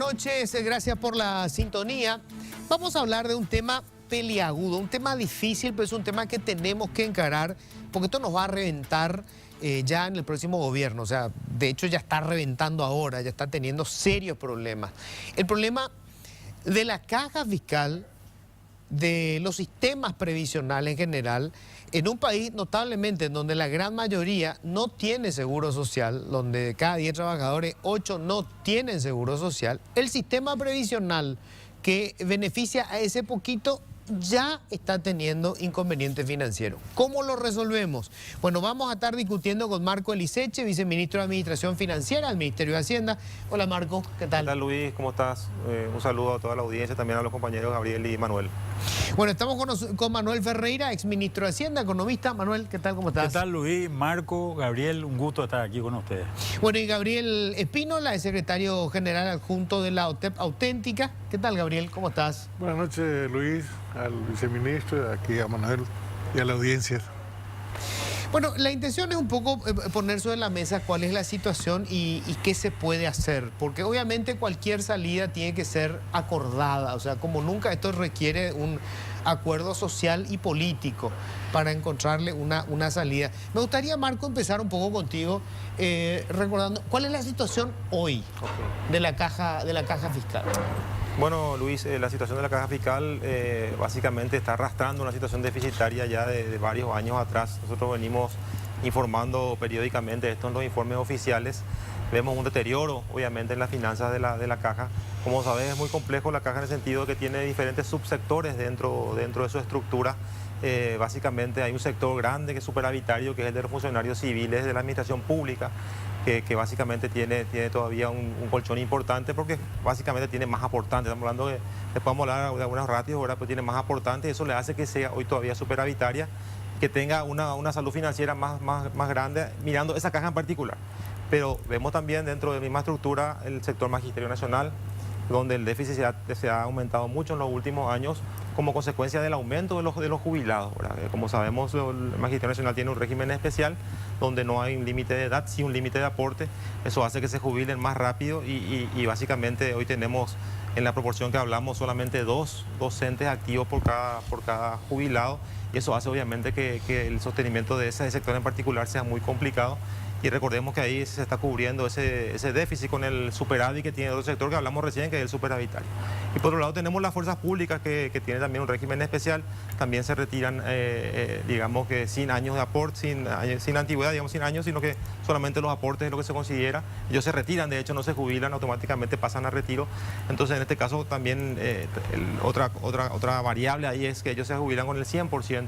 noches, gracias por la sintonía. Vamos a hablar de un tema peliagudo, un tema difícil, pero es un tema que tenemos que encarar porque esto nos va a reventar ya en el próximo gobierno. O sea, de hecho ya está reventando ahora, ya está teniendo serios problemas. El problema de la caja fiscal, de los sistemas previsionales en general, en un país notablemente en donde la gran mayoría no tiene seguro social, donde de cada 10 trabajadores, 8 no tienen seguro social, el sistema previsional que beneficia a ese poquito ya está teniendo inconvenientes financieros. ¿Cómo lo resolvemos? Bueno, vamos a estar discutiendo con Marco Eliseche, viceministro de Administración Financiera del Ministerio de Hacienda. Hola Marco, ¿qué tal? ¿Qué tal Luis? ¿Cómo estás? Un saludo a toda la audiencia, también a los compañeros Gabriel y Manuel. Bueno, estamos con Manuel Ferreira, exministro de Hacienda, economista. Manuel, ¿qué tal? ¿Cómo estás? ¿Qué tal Luis, Marco, Gabriel? Un gusto estar aquí con ustedes. Bueno, y Gabriel Espínola, es secretario general adjunto de la OTEP Auténtica. ¿Qué tal, Gabriel? ¿Cómo estás? Buenas noches, Luis, al viceministro, aquí a Manuel y a la audiencia. Bueno, la intención es un poco poner sobre la mesa cuál es la situación y qué se puede hacer, porque obviamente cualquier salida tiene que ser acordada, o sea, como nunca esto requiere un acuerdo social y político para encontrarle una salida. Me gustaría, Marco, empezar un poco contigo recordando cuál es la situación hoy de la caja fiscal. Bueno, Luis, la situación de la caja fiscal básicamente está arrastrando una situación deficitaria ya de varios años atrás. Nosotros venimos informando periódicamente esto en los informes oficiales. Vemos un deterioro, obviamente, en las finanzas de la caja. Como sabes, es muy complejo la caja en el sentido que tiene diferentes subsectores dentro de su estructura. Básicamente hay un sector grande que es superavitario, que es el de los funcionarios civiles de la administración pública, que básicamente tiene todavía un colchón importante porque básicamente tiene más aportantes. Estamos hablando de, después vamos a hablar de algunos ratios, ahora pues tiene más aportantes y eso le hace que sea hoy todavía superavitaria, que tenga una salud financiera más grande, mirando esa caja en particular. Pero vemos también dentro de la misma estructura el sector Magisterio Nacional, donde el déficit se ha aumentado mucho en los últimos años como consecuencia del aumento de los jubilados, ¿verdad? Como sabemos, el Magisterio Nacional tiene un régimen especial donde no hay un límite de edad, sí un límite de aporte. Eso hace que se jubilen más rápido y básicamente hoy tenemos, en la proporción que hablamos, solamente 2 docentes activos por cada jubilado, y eso hace obviamente que el sostenimiento de ese sector en particular sea muy complicado. Y recordemos que ahí se está cubriendo ese déficit con el superávit que tiene otro sector que hablamos recién, que es el superavitario. Y por otro lado tenemos las fuerzas públicas que tienen también un régimen especial, también se retiran, digamos que sin años de aporte, sin antigüedad, digamos sin años, sino que solamente los aportes es lo que se considera. Ellos se retiran, de hecho no se jubilan, automáticamente pasan a retiro. Entonces en este caso también otra variable ahí es que ellos se jubilan con el 100%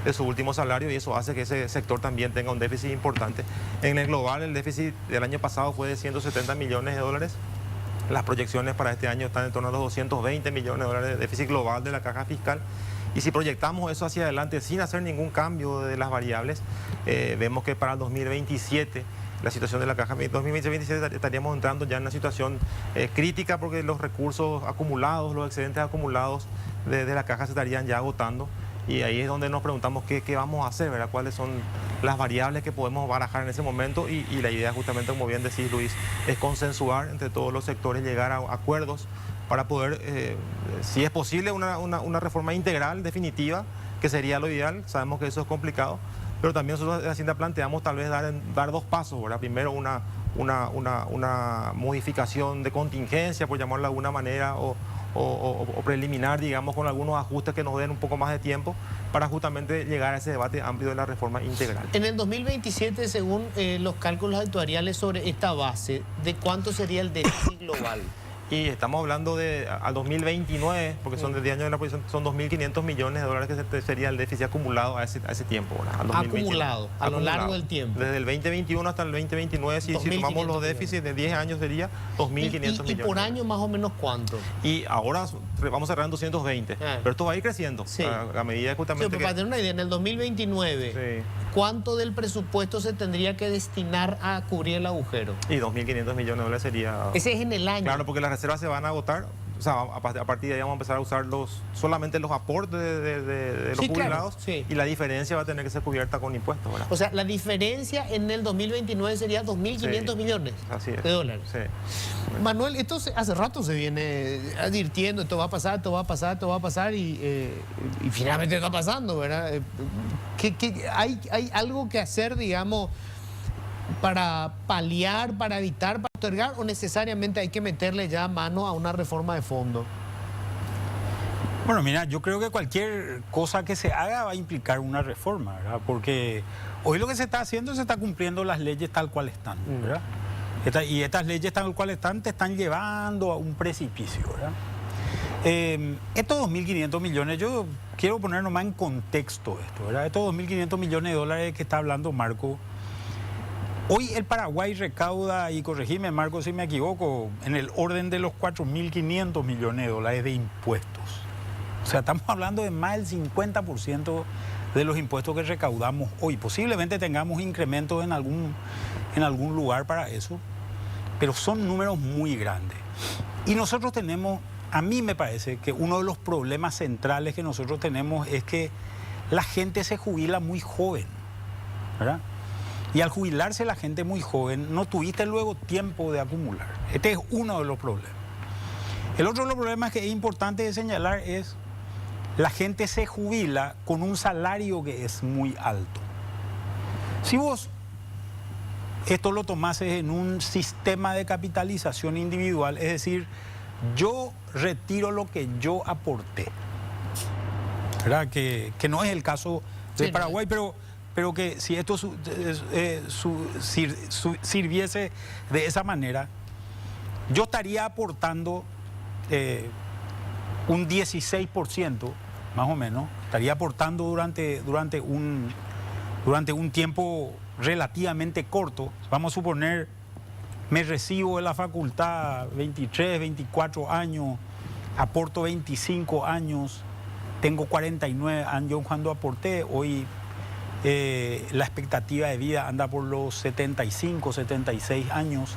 de su último salario y eso hace que ese sector también tenga un déficit importante. En el global, el déficit del año pasado fue de 170 millones de dólares. Las proyecciones para este año están en torno a los 220 millones de dólares de déficit global de la caja fiscal. Y si proyectamos eso hacia adelante sin hacer ningún cambio de las variables, vemos que para el 2027, la situación de la caja, 2027 estaríamos entrando ya en una situación crítica porque los recursos acumulados, los excedentes acumulados de la caja se estarían ya agotando. Y ahí es donde nos preguntamos qué vamos a hacer, ¿verdad? Cuáles son las variables que podemos barajar en ese momento y la idea justamente, como bien decís Luis, es consensuar entre todos los sectores, llegar a acuerdos para poder, si es posible, una reforma integral, definitiva, que sería lo ideal. Sabemos que eso es complicado, pero también nosotros de Hacienda planteamos tal vez dar 2 pasos, ¿verdad? Primero una modificación de contingencia, por llamarlo de alguna manera, o preliminar, digamos, con algunos ajustes que nos den un poco más de tiempo para justamente llegar a ese debate amplio de la reforma integral. En el 2027, según los cálculos actuariales sobre esta base, ¿de cuánto sería el déficit global? Y estamos hablando al 2029, porque son de 10 años de la posición, son 2.500 millones de dólares que sería el déficit acumulado a ese tiempo, ¿verdad? Acumulado, a lo largo del tiempo. Desde el 2021 hasta el 2029, si tomamos los déficits de 10 años sería 2.500 millones. ¿Y por año más o menos cuánto? Y ahora vamos a cerrar en 220, pero esto va a ir creciendo, sí, a medida justamente sí, pero para tener una idea, en el 2029, sí, ¿cuánto del presupuesto se tendría que destinar a cubrir el agujero? Y 2.500 millones de dólares sería... Ese es en el año. Claro, porque las reservas se van a agotar, o sea, a partir de ahí vamos a empezar a usar solamente los aportes de los Sí, claro, jubilados, sí. y la diferencia va a tener que ser cubierta con impuestos, ¿verdad? O sea, la diferencia en el 2029 sería 2.500 Sí, millones así es. de dólares. Sí. Manuel, hace rato se viene advirtiendo, esto va a pasar, esto va a pasar, esto va a pasar y finalmente está pasando, ¿verdad? ¿Hay algo que hacer, digamos, para paliar, para evitar, para postergar, o necesariamente hay que meterle ya mano a una reforma de fondo? Bueno, mira, yo creo que cualquier cosa que se haga va a implicar una reforma, ¿verdad? Porque hoy lo que se está haciendo, se está cumpliendo las leyes tal cual están, ¿verdad? Y estas leyes tal cual están te están llevando a un precipicio, ¿verdad? Estos 2.500 millones, yo quiero poner nomás en contexto esto, ¿verdad? Estos 2.500 millones de dólares que está hablando Marco, hoy el Paraguay recauda, y corregime Marco si me equivoco, en el orden de los 4.500 millones de dólares de impuestos. O sea, estamos hablando de más del 50% de los impuestos que recaudamos hoy. Posiblemente tengamos incrementos en algún lugar para eso, pero son números muy grandes. Y nosotros tenemos, a mí me parece que uno de los problemas centrales que nosotros tenemos es que la gente se jubila muy joven, ¿verdad? Y al jubilarse la gente muy joven, no tuviste luego tiempo de acumular. Este es uno de los problemas. El otro de los problemas que es importante de señalar es la gente se jubila con un salario que es muy alto. Si vos esto lo tomases en un sistema de capitalización individual, es decir, yo retiro lo que yo aporté, ¿verdad? Que no es el caso de Paraguay, pero que si esto sirviese de esa manera, yo estaría aportando un 16%, más o menos, estaría aportando durante un tiempo relativamente corto. Vamos a suponer, me recibo de la facultad 23, 24 años, aporto 25 años, tengo 49 años cuando aporté, hoy la expectativa de vida anda por los 75, 76 años.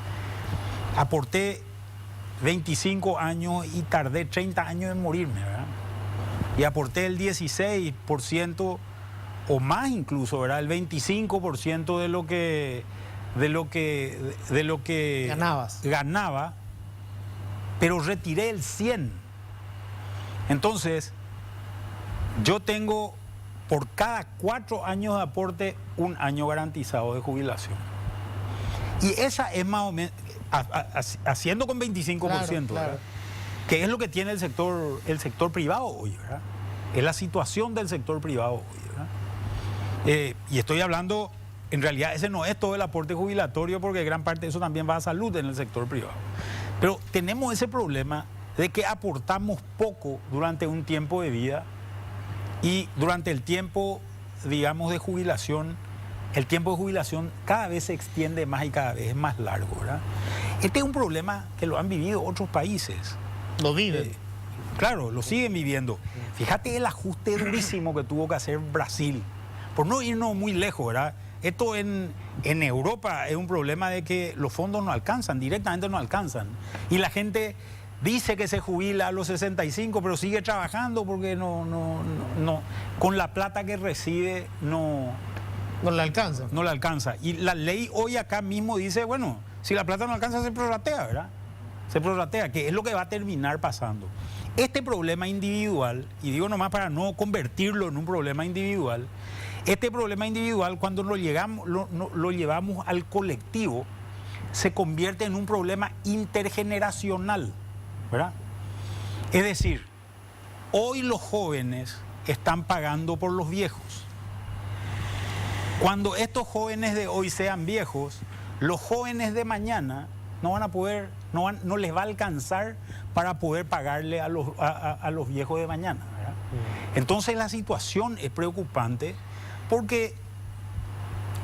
Aporté 25 años y tardé 30 años en morirme, ¿verdad? Y aporté el 16% o más incluso, ¿verdad? El 25% de lo que ganaba, pero retiré el 100%. Entonces, yo tengo por cada 4 años de aporte, 1 año garantizado de jubilación. Y esa es más o menos, haciendo con 25%, claro. ¿verdad? Que es lo que tiene el sector privado hoy, ¿verdad? Es la situación del sector privado hoy, ¿verdad? Y estoy hablando, en realidad ese no es todo el aporte jubilatorio, porque gran parte de eso también va a salud en el sector privado. Pero tenemos ese problema de que aportamos poco durante un tiempo de vida. Y durante el tiempo, digamos, de jubilación, el tiempo de jubilación cada vez se extiende más y cada vez es más largo, ¿verdad? Este es un problema que lo han vivido otros países. Lo viven. Claro, lo siguen viviendo. Fíjate el ajuste durísimo que tuvo que hacer Brasil, por no irnos muy lejos, ¿verdad? Esto en Europa es un problema de que los fondos no alcanzan, directamente no alcanzan. Y la gente dice que se jubila a los 65, pero sigue trabajando porque no, con la plata que recibe no le alcanza. No le alcanza. Y la ley hoy acá mismo dice, bueno, si la plata no alcanza se prorratea, ¿verdad? Se prorratea, que es lo que va a terminar pasando. Este problema individual, y digo nomás para no convertirlo en un problema individual, este problema individual cuando lo llevamos al colectivo, se convierte en un problema intergeneracional, ¿verdad? Es decir, hoy los jóvenes están pagando por los viejos. Cuando estos jóvenes de hoy sean viejos, los jóvenes de mañana no van a poder, no les va a alcanzar para poder pagarle a los viejos de mañana, ¿verdad? Entonces la situación es preocupante porque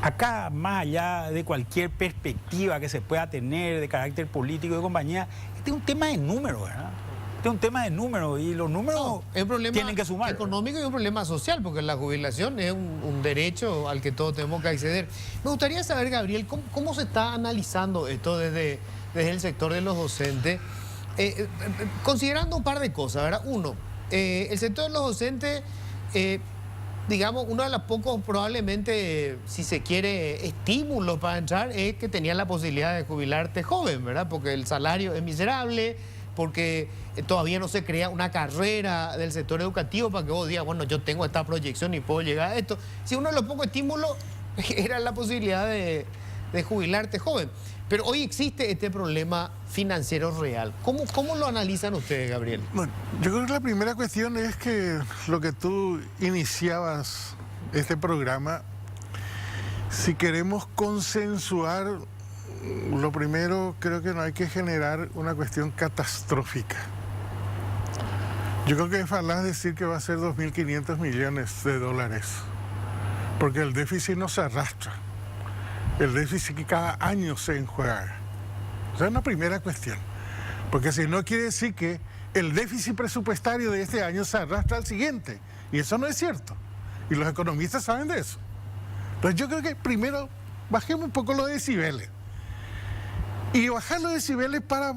acá, más allá de cualquier perspectiva que se pueda tener de carácter político de compañía, este es un tema de números, ¿verdad? Este es un tema de números y los números es un problema tienen que sumar. Económico y un problema social, porque la jubilación es un derecho al que todos tenemos que acceder. Me gustaría saber, Gabriel, cómo se está analizando esto desde el sector de los docentes. considerando un par de cosas, ¿verdad? Uno, el sector de los docentes, digamos, uno de los pocos probablemente, si se quiere, estímulos para entrar es que tenían la posibilidad de jubilarte joven, ¿verdad? Porque el salario es miserable, porque todavía no se crea una carrera del sector educativo para que vos digas, bueno, yo tengo esta proyección y puedo llegar a esto. Si uno de los pocos estímulos era la posibilidad de jubilarte joven. Pero hoy existe este problema financiero real. ¿Cómo lo analizan ustedes, Gabriel? Bueno, yo creo que la primera cuestión es que lo que tú iniciabas este programa, si queremos consensuar, lo primero creo que no hay que generar una cuestión catastrófica. Yo creo que es falaz decir que va a ser 2.500 millones de dólares, porque el déficit no se arrastra. El déficit que cada año se enjuaga. Esa es una primera cuestión. Porque si no quiere decir que el déficit presupuestario de este año se arrastra al siguiente. Y eso no es cierto. Y los economistas saben de eso. Entonces yo creo que primero bajemos un poco los decibeles. Y bajar los decibeles para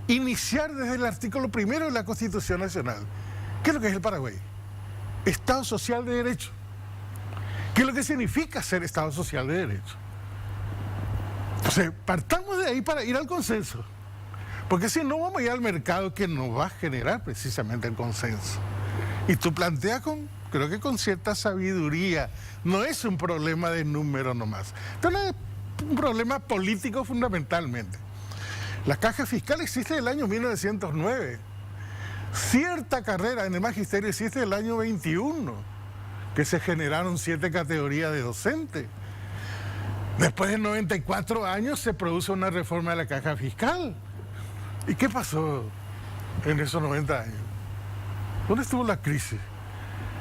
iniciar desde el artículo 1 de la Constitución Nacional. ¿Qué es lo que es el Paraguay? Estado social de derecho. ¿Qué es lo que significa ser Estado social de derecho? Entonces, partamos de ahí para ir al consenso. Porque si no, vamos a ir al mercado que nos va a generar precisamente el consenso. Y tú planteas creo que con cierta sabiduría, no es un problema de número nomás. Entonces, es un problema político fundamentalmente. La caja fiscal existe del año 1909. Cierta carrera en el magisterio existe del año 21, que se generaron 7 categorías de docentes. Después de 94 años se produce una reforma de la caja fiscal. ¿Y qué pasó en esos 90 años? ¿Dónde estuvo la crisis?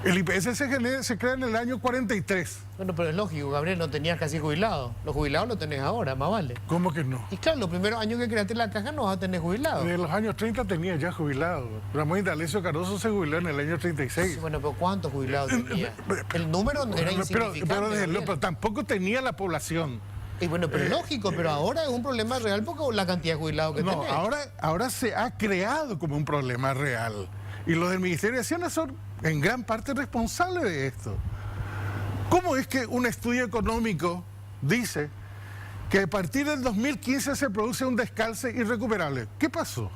El IPS se crea en el año 43. Bueno, pero es lógico, Gabriel, no tenías casi jubilados. Los jubilados los tenés ahora, más vale. ¿Cómo que no? Y claro, los primeros años que creaste la caja no vas a tener jubilados. De los años 30 tenía ya jubilados. Ramón Indalecio Caroso se jubiló en el año 36. Sí, bueno, pero ¿cuántos jubilados tenía? El número era insignificante. Pero tampoco tenía la población. Y bueno, pero lógico, pero ahora es un problema real porque la cantidad de jubilados que tenés. Ahora se ha creado como un problema real. Y los del Ministerio de Hacienda son en gran parte responsables de esto. ¿Cómo es que un estudio económico dice que a partir del 2015 se produce un descalce irrecuperable? ¿Qué pasó?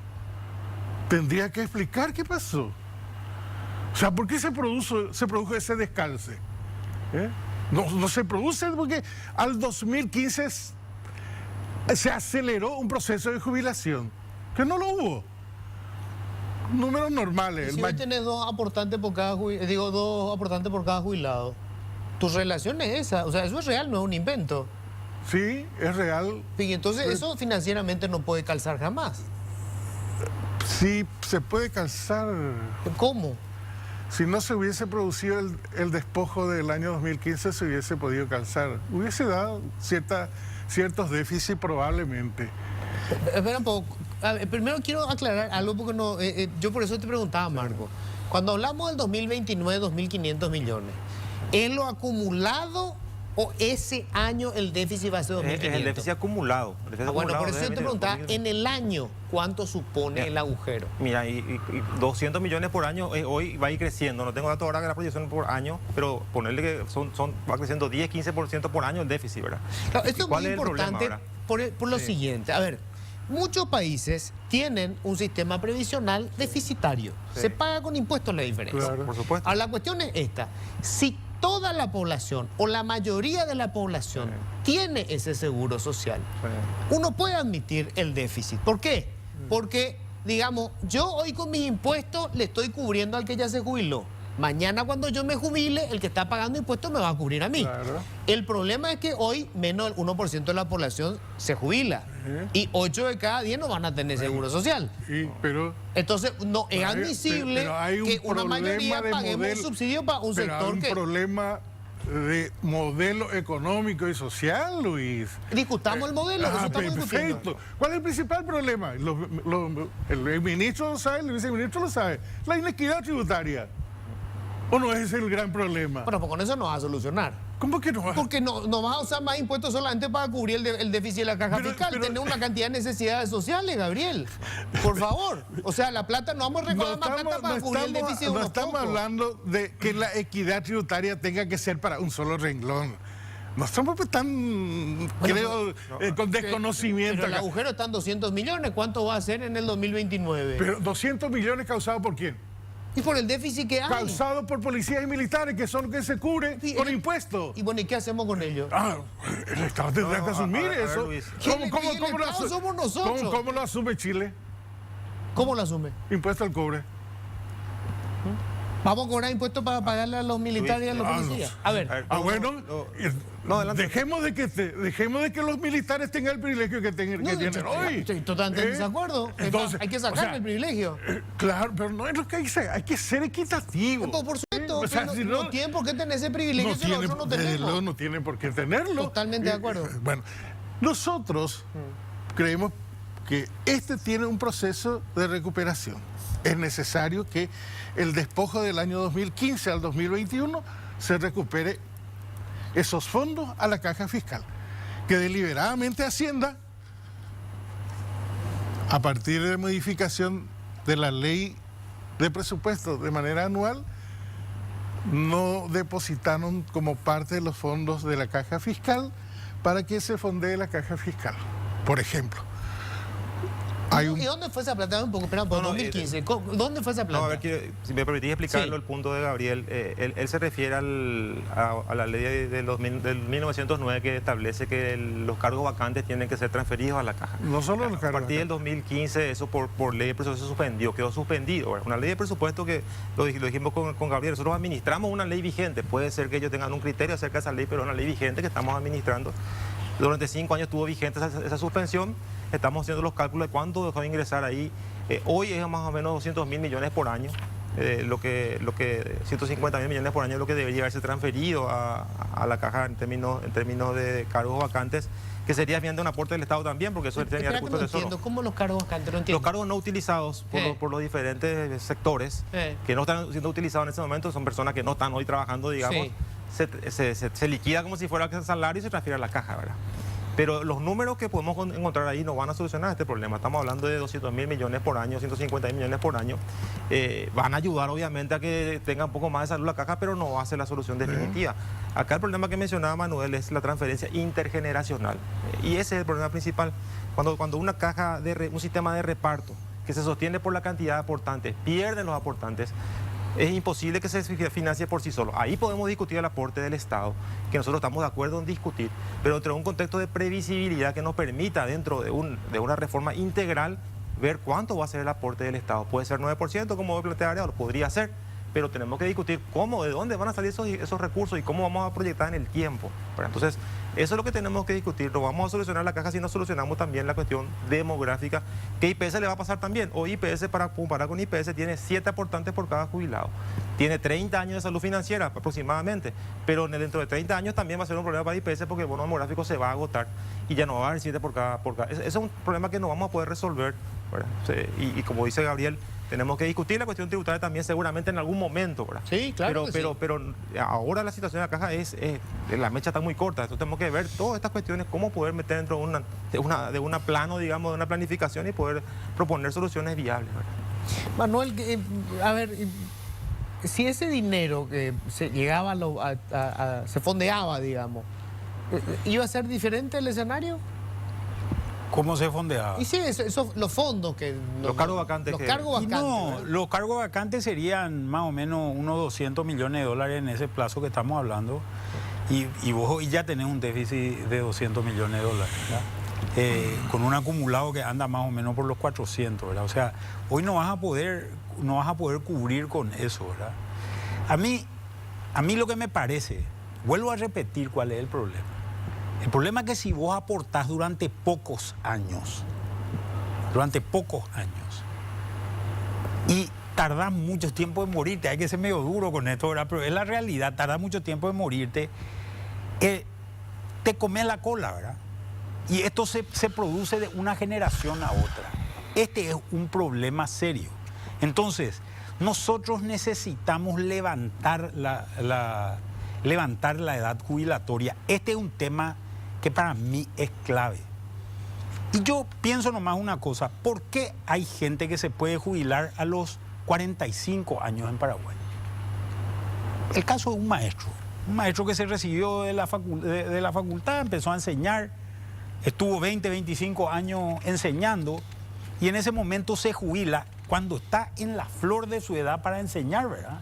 Tendría que explicar qué pasó. O sea, ¿por qué se produjo ese descalce? No se produce porque al 2015 se aceleró un proceso de jubilación, que no lo hubo. Números normales. Si hoy tenés dos aportantes por cada jubilado, tu relación es esa. O sea, eso es real, no es un invento. Sí, es real. Y entonces eso financieramente no puede calzar jamás. Sí, se puede calzar. ¿Cómo? Si no se hubiese producido el despojo del año 2015, se hubiese podido calzar. Hubiese dado ciertos déficits probablemente. Espera un poco. Primero quiero aclarar algo porque no, yo por eso te preguntaba, Marco. Cuando hablamos del 2029, 2.500 millones, ¿es lo acumulado o ese año el déficit va a ser 2.500? Es el déficit acumulado. Bueno, por eso yo te preguntaba, en el año, ¿cuánto supone el agujero? Mira, y 200 millones por año hoy va a ir creciendo. No tengo datos ahora de la proyección por año, pero ponerle que va creciendo 10, 15% por año el déficit, ¿verdad? Claro, esto es muy importante por lo siguiente. A ver, muchos países tienen un sistema previsional deficitario. Sí. Se paga con impuestos la diferencia. Claro, por supuesto. Ahora, la cuestión es esta. Si toda la población o la mayoría de la población tiene ese seguro social, uno puede admitir el déficit. ¿Por qué? Porque, digamos, yo hoy con mis impuestos le estoy cubriendo al que ya se jubiló. Mañana cuando yo me jubile, el que está pagando impuestos me va a cubrir a mí. Claro. El problema es que hoy menos del 1% de la población se jubila. Y 8 de cada 10 no van a tener seguro social. Entonces, no es admisible que una mayoría paguemos un subsidio para un sector hay un problema de modelo económico y social, Luis. Discutamos el modelo, eso estamos discutiendo. Perfecto. ¿Cuál es el principal problema? El ministro lo sabe, el viceministro lo sabe. La inequidad tributaria. ¿O no es el gran problema? Bueno, pues con eso no va a solucionar. ¿Cómo que no? Porque no vas a usar más impuestos solamente para cubrir el déficit de la caja fiscal. pero- Tener una cantidad de necesidades sociales, Gabriel. Por favor. O sea, la plata, no vamos a recaudar más plata para cubrir el déficit de no unos estamos pocos. hablando de que la equidad tributaria tenga que ser para un solo renglón. No estamos tan, creo, con desconocimiento. Pero el acá. agujero está en 200 millones. ¿Cuánto va a ser en el 2029? Pero 200 millones causados por quién? Y por el déficit que hay. Causados por policías y militares, que son los que se cubren Sí, con impuestos. Y bueno, ¿y qué hacemos con ellos? El Estado tendrá que asumir a ver, eso. Luis. ¿Quién le pide el Estado? Somos nosotros. ¿Cómo lo asume Chile? ¿Cómo lo asume? Impuesto al cobre. ¿Vamos a cobrar impuestos para pagarle a los militares y a los Luis, policías? A ver. Bueno, adelante. dejemos de que los militares tengan el privilegio que tienen hoy. Estoy totalmente en desacuerdo. Entonces, Hay que sacarle el privilegio. Claro, pero no es lo que dice, hay que ser equitativo. Por supuesto, O sea, pero si no tienen por qué tener ese privilegio si nosotros no desde luego tenemos. no tienen por qué tenerlo. Totalmente de acuerdo. Bueno, nosotros creemos que este tiene un proceso de recuperación. Es necesario que el despojo del año 2015 al 2021 se recupere esos fondos a la caja fiscal. Que deliberadamente Hacienda, a partir de modificación de la ley de presupuesto de manera anual, no depositaron como parte de los fondos de la caja fiscal para que se fondee la caja fiscal. Por ejemplo, hay un... ¿Y dónde fue esa plata? Un poco, espera, por No, 2015. ¿Dónde fue esa plata? No, a ver, si me permitís explicarlo, Sí. el punto de Gabriel, él se refiere a la ley del 1909 que establece que los cargos vacantes tienen que ser transferidos a la caja. No solo los A cargos. partir del 2015 eso por ley de presupuesto se suspendió, quedó suspendido. Ahora, una ley de presupuesto que lo dijimos con Gabriel, nosotros administramos una ley vigente, puede ser que ellos tengan un criterio acerca de esa ley, pero es una ley vigente que estamos administrando. Durante 5 años estuvo vigente esa suspensión, estamos haciendo los cálculos de cuánto dejó de ingresar ahí. Hoy es más o menos 200 mil millones por año, 150 mil millones por año es lo que debería haberse transferido a la caja en términos de cargos vacantes, que sería bien de un aporte del Estado también, porque eso sería Espera que recursos no de tesoro. entiendo. ¿Cómo los cargos vacantes? No entiendo. Los cargos no utilizados por los diferentes sectores que no están siendo utilizados en este momento son personas que no están hoy trabajando, digamos, Sí. se liquida como si fuera el salario y se transfiere a la caja, ¿verdad? Pero los números que podemos encontrar ahí no van a solucionar este problema. Estamos hablando de 200 mil millones por año, 150 mil millones por año. Van a ayudar obviamente a que tenga un poco más de salud la caja, pero no va a ser la solución definitiva. Acá el problema que mencionaba Manuel es la transferencia intergeneracional. Y ese es el problema principal. Cuando una caja, un sistema de reparto que se sostiene por la cantidad de aportantes, pierden los aportantes, es imposible que se financie por sí solo. Ahí podemos discutir el aporte del Estado, que nosotros estamos de acuerdo en discutir, pero dentro de un contexto de previsibilidad que nos permita, dentro de una reforma integral, ver cuánto va a ser el aporte del Estado. Puede ser 9%, como plantea Areado, podría ser, pero tenemos que discutir cómo, de dónde van a salir esos recursos y cómo vamos a proyectar en el tiempo. Entonces, eso es lo que tenemos que discutir. No vamos a solucionar la caja si no solucionamos también la cuestión demográfica, que IPS le va a pasar también. Hoy IPS, para comparar con IPS, tiene 7 aportantes por cada jubilado. Tiene 30 años de salud financiera aproximadamente, pero dentro de 30 años también va a ser un problema para IPS porque el bono demográfico se va a agotar y ya no va a haber 7 por cada. Ese es un problema que no vamos a poder resolver, ¿verdad? Y como dice Gabriel, tenemos que discutir la cuestión tributaria también seguramente en algún momento, ¿verdad? Sí, claro. Pero ahora la situación de la caja la mecha está muy corta. Entonces tenemos que ver todas estas cuestiones, cómo poder meter dentro de una plano, digamos, de una planificación y poder proponer soluciones viables, ¿verdad? Manuel, a ver, si ese dinero que se llegaba se fondeaba, digamos, ¿iba a ser diferente el escenario? ¿Cómo se fondeaba? Y sí, los fondos que... Los cargos vacantes Los que- cargos Y vacantes. no, ¿verdad? los cargos vacantes serían más o menos unos 200 millones de dólares en ese plazo que estamos hablando. Y vos hoy ya tenés un déficit de 200 millones de dólares, ¿verdad? Con un acumulado que anda más o menos por los 400, ¿verdad? O sea, hoy no vas a poder cubrir con eso, ¿verdad? A mí lo que me parece, vuelvo a repetir cuál es el problema. El problema es que si vos aportás durante pocos años, y tardás mucho tiempo en morirte, hay que ser medio duro con esto, ¿verdad? Pero es la realidad, tardás mucho tiempo en morirte, te comes la cola, ¿verdad? Y esto se produce de una generación a otra. Este es un problema serio. Entonces, nosotros necesitamos levantar la edad jubilatoria. Este es un tema que para mí es clave. Y yo pienso nomás una cosa, ¿por qué hay gente que se puede jubilar a los 45 años en Paraguay? El caso de un maestro que se recibió de la facultad, empezó a enseñar, estuvo 20, 25 años enseñando y en ese momento se jubila cuando está en la flor de su edad para enseñar, ¿verdad?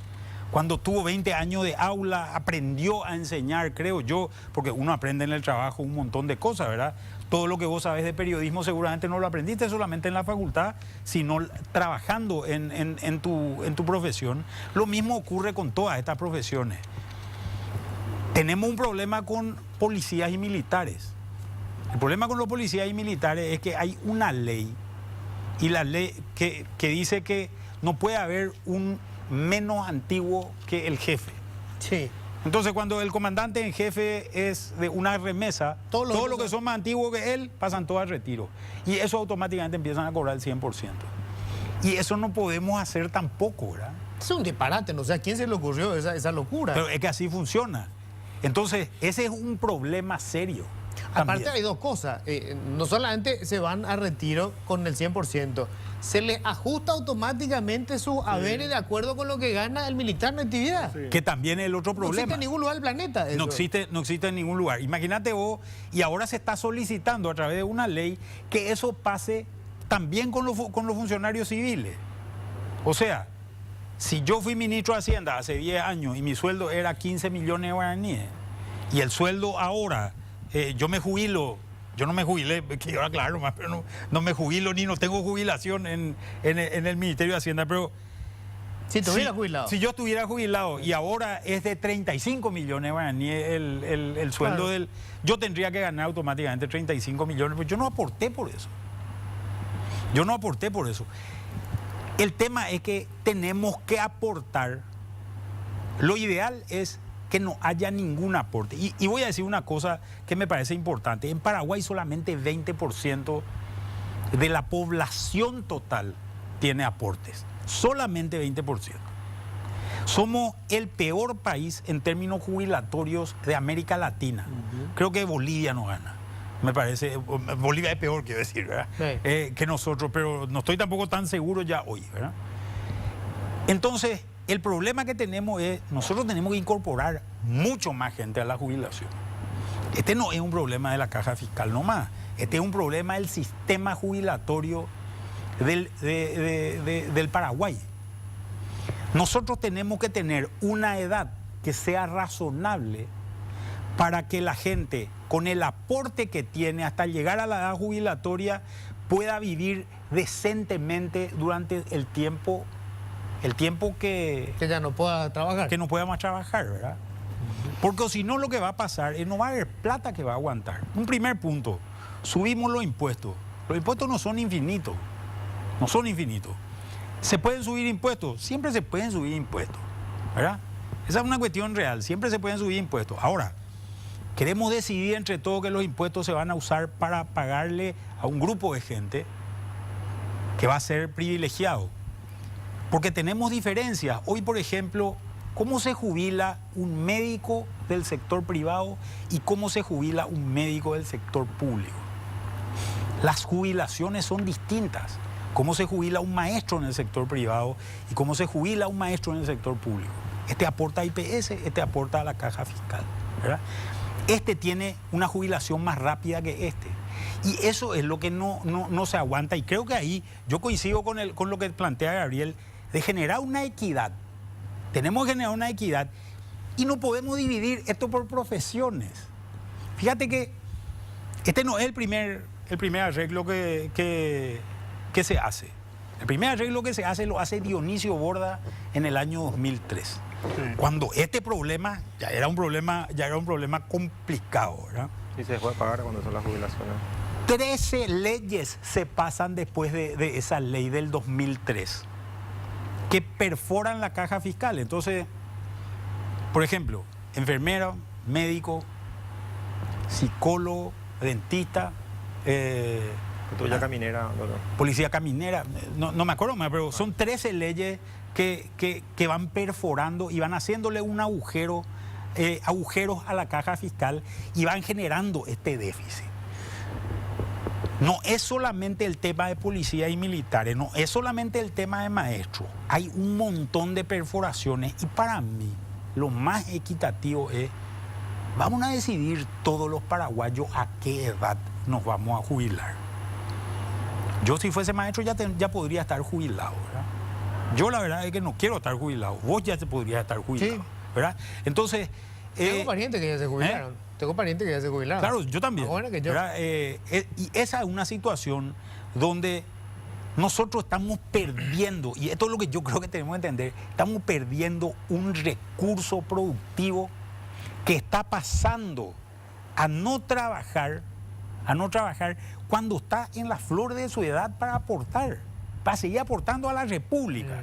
Cuando tuvo 20 años de aula, aprendió a enseñar, creo yo, porque uno aprende en el trabajo un montón de cosas, ¿verdad? Todo lo que vos sabés de periodismo seguramente no lo aprendiste solamente en la facultad, sino trabajando en tu profesión. Lo mismo ocurre con todas estas profesiones. Tenemos un problema con policías y militares. El problema con los policías y militares es que hay una ley, y la ley que dice que no puede haber un menos antiguo que el jefe. Sí. Entonces, cuando el comandante en jefe es de una remesa, todos los que son más antiguos que él pasan todos al retiro. Y eso automáticamente empiezan a cobrar el 100%. Y eso no podemos hacer tampoco, ¿verdad? Es un disparate, no sé a quién se le ocurrió esa locura. Pero es que así funciona. Entonces, ese es un problema serio. Aparte hay dos cosas, no solamente se van a retiro con el 100%, se les ajusta automáticamente sus haberes de acuerdo con lo que gana el militar en actividad. Sí. Que también es el otro No problema. existe en ningún lugar del planeta eso. No existe en ningún lugar. Imagínate vos, y ahora se está solicitando a través de una ley que eso pase también con los funcionarios civiles. O sea, si yo fui ministro de Hacienda hace 10 años y mi sueldo era 15 millones de guaraníes, y el sueldo ahora, yo me jubilo, yo no me jubilé, que ahora claro más, pero no me jubilo ni no tengo jubilación en el Ministerio de Hacienda, pero Si estuviera jubilado. Si yo estuviera jubilado y ahora es de 35 millones de guaraníes el sueldo Claro. yo tendría que ganar automáticamente 35 millones, pero yo no aporté por eso. Yo no aporté por eso. El tema es que tenemos que aportar. Lo ideal es que no haya ningún aporte. Y voy a decir una cosa que me parece importante. En Paraguay solamente 20% de la población total tiene aportes. Solamente 20%. Somos el peor país en términos jubilatorios de América Latina. Creo que Bolivia no gana. Me parece, Bolivia es peor, quiero decir, ¿verdad? Sí. Que nosotros, pero no estoy tampoco tan seguro ya hoy, ¿verdad? Entonces, el problema que tenemos es, nosotros tenemos que incorporar mucho más gente a la jubilación. Este no es un problema de la caja fiscal nomás, este es un problema del sistema jubilatorio del Paraguay. Nosotros tenemos que tener una edad que sea razonable para que la gente, con el aporte que tiene hasta llegar a la edad jubilatoria, pueda vivir decentemente durante el tiempo que ya no pueda trabajar. no pueda más trabajar, ¿verdad? Porque si no, lo que va a pasar es no va a haber plata que va a aguantar. Un primer punto, subimos los impuestos. Los impuestos no son infinitos, no son infinitos. ¿Se pueden subir impuestos? Siempre se pueden subir impuestos, ¿verdad? Esa es una cuestión real, siempre se pueden subir impuestos. Ahora, queremos decidir entre todos que los impuestos se van a usar para pagarle a un grupo de gente que va a ser privilegiado. Porque tenemos diferencias. Hoy, por ejemplo, ¿cómo se jubila un médico del sector privado y cómo se jubila un médico del sector público? Las jubilaciones son distintas. ¿Cómo se jubila un maestro en el sector privado y cómo se jubila un maestro en el sector público? Este aporta a IPS, este aporta a la caja fiscal, ¿verdad? Este tiene una jubilación más rápida que este. Y eso es lo que no se aguanta. Y creo que ahí yo coincido con lo que plantea Gabriel, de generar una equidad. Tenemos que generar una equidad y no podemos dividir esto por profesiones. Fíjate que este no es el primer arreglo que se hace. El primer arreglo que se hace lo hace Dionisio Borda en el año 2003. Sí. Cuando este problema ya era un problema complicado, ¿verdad? Y se dejó de pagar cuando son las jubilaciones. 13 leyes se pasan después de esa ley del 2003 que perforan la caja fiscal. Entonces, por ejemplo, enfermero, médico, psicólogo, dentista, Tuya caminera, doctor. policía caminera, no me acuerdo más, pero son 13 leyes que van perforando y van haciéndole un agujero, agujeros a la caja fiscal y van generando este déficit. No es solamente el tema de policía y militares, no es solamente el tema de maestros. Hay un montón de perforaciones y para mí lo más equitativo es, vamos a decidir todos los paraguayos a qué edad nos vamos a jubilar. Yo si fuese maestro ya podría estar jubilado, ¿verdad? Yo la verdad es que no quiero estar jubilado. Vos ya te podrías estar jubilado, Sí. ¿verdad? Entonces... Tengo parientes que ya se jubilaron. Tengo parientes que ya se jubilaron. Claro, yo también. Más jóvenes que yo. ¿Verdad? Y esa es una situación donde nosotros estamos perdiendo, y esto es lo que yo creo que tenemos que entender, estamos perdiendo un recurso productivo que está pasando a no trabajar cuando está en la flor de su edad para aportar, para seguir aportando a la República.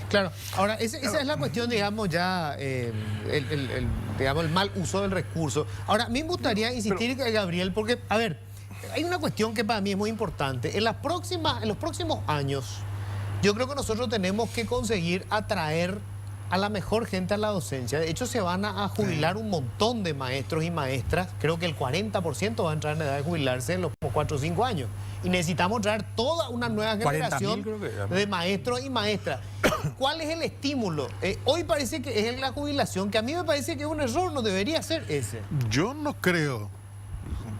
Claro, ahora esa es la cuestión, digamos, ya, digamos, el mal uso del recurso. Ahora, a mí me gustaría insistir, Gabriel, porque, a ver, hay una cuestión que para mí es muy importante. En los próximos años, yo creo que nosotros tenemos que conseguir atraer a la mejor gente a la docencia. De hecho, se van a jubilar un montón de maestros y maestras. Creo que el 40% va a entrar en edad de jubilarse en los 4 o 5 años. Y necesitamos traer toda una nueva generación de maestros y maestras. ¿Cuál es el estímulo? Hoy parece que es la jubilación, que a mí me parece que es un error, no debería ser ese. Yo no creo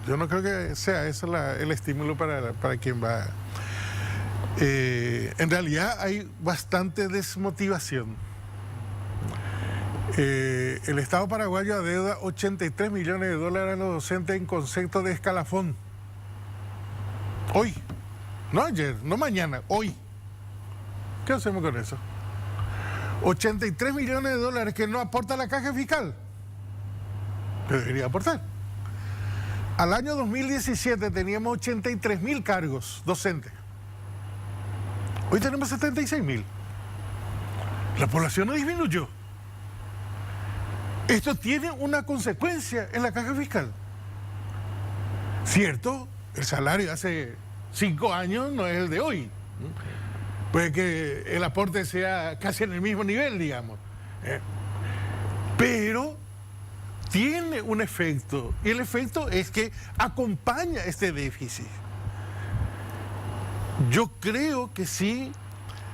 que sea ese el estímulo para quien va. En realidad hay bastante desmotivación. El Estado paraguayo adeuda 83 millones de dólares a los docentes en concepto de escalafón. Hoy, no ayer, no mañana, hoy. ¿Qué hacemos con eso? 83 millones de dólares que no aporta la caja fiscal. Que debería aportar. Al año 2017 teníamos 83.000 cargos docentes. Hoy tenemos 76.000. La población no disminuyó. Esto tiene una consecuencia en la caja fiscal. Cierto, el salario de hace 5 años no es el de hoy. Puede que el aporte sea casi en el mismo nivel, digamos. Pero tiene un efecto, y el efecto es que acompaña este déficit. Yo creo que sí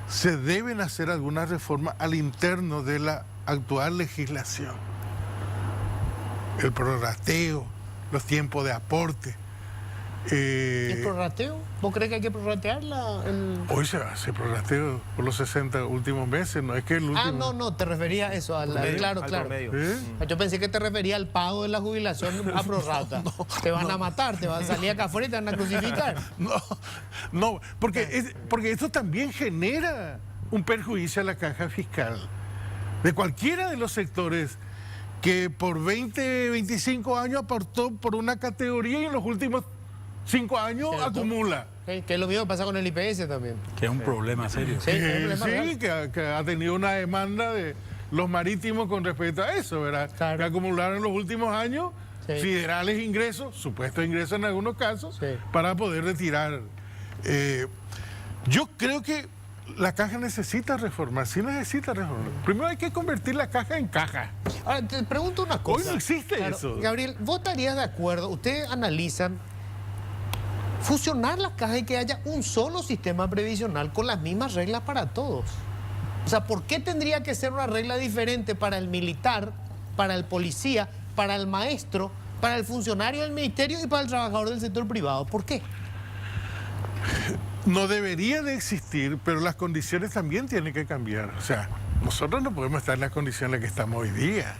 se deben hacer algunas reformas al interno de la actual legislación. El prorrateo, los tiempos de aporte. ¿El prorrateo? ¿Vos crees que hay que prorratear Hoy se hace prorrateo por los 60 últimos meses, no es que el último... Ah, no, te refería a eso, claro. Yo pensé que te refería al pago de la jubilación a prorrata. Te van a matar, te van a salir acá afuera y te van a crucificar. No, porque esto también genera un perjuicio a la caja fiscal de cualquiera de los sectores que por 20, 25 años aportó por una categoría y en los últimos 5 años acumula. Que es lo mismo que pasa con el IPS también. Que es un problema serio. Sí, que ha tenido una demanda de los marítimos con respecto a eso, ¿verdad? Claro. Que acumularon en los últimos años Sí. siderales ingresos, supuestos ingresos en algunos casos, Sí. para poder retirar. Yo creo que la caja necesita reformar, sí necesita reformar. Primero hay que convertir la caja en caja. Ahora, te pregunto una cosa. Hoy no existe eso. Gabriel, ¿vos estarías de acuerdo? Ustedes analizan fusionar las cajas y que haya un solo sistema previsional con las mismas reglas para todos. O sea, ¿por qué tendría que ser una regla diferente para el militar, para el policía, para el maestro, para el funcionario del ministerio y para el trabajador del sector privado? ¿Por qué? No debería de existir, pero las condiciones también tienen que cambiar. O sea, nosotros no podemos estar en las condiciones en las que estamos hoy día.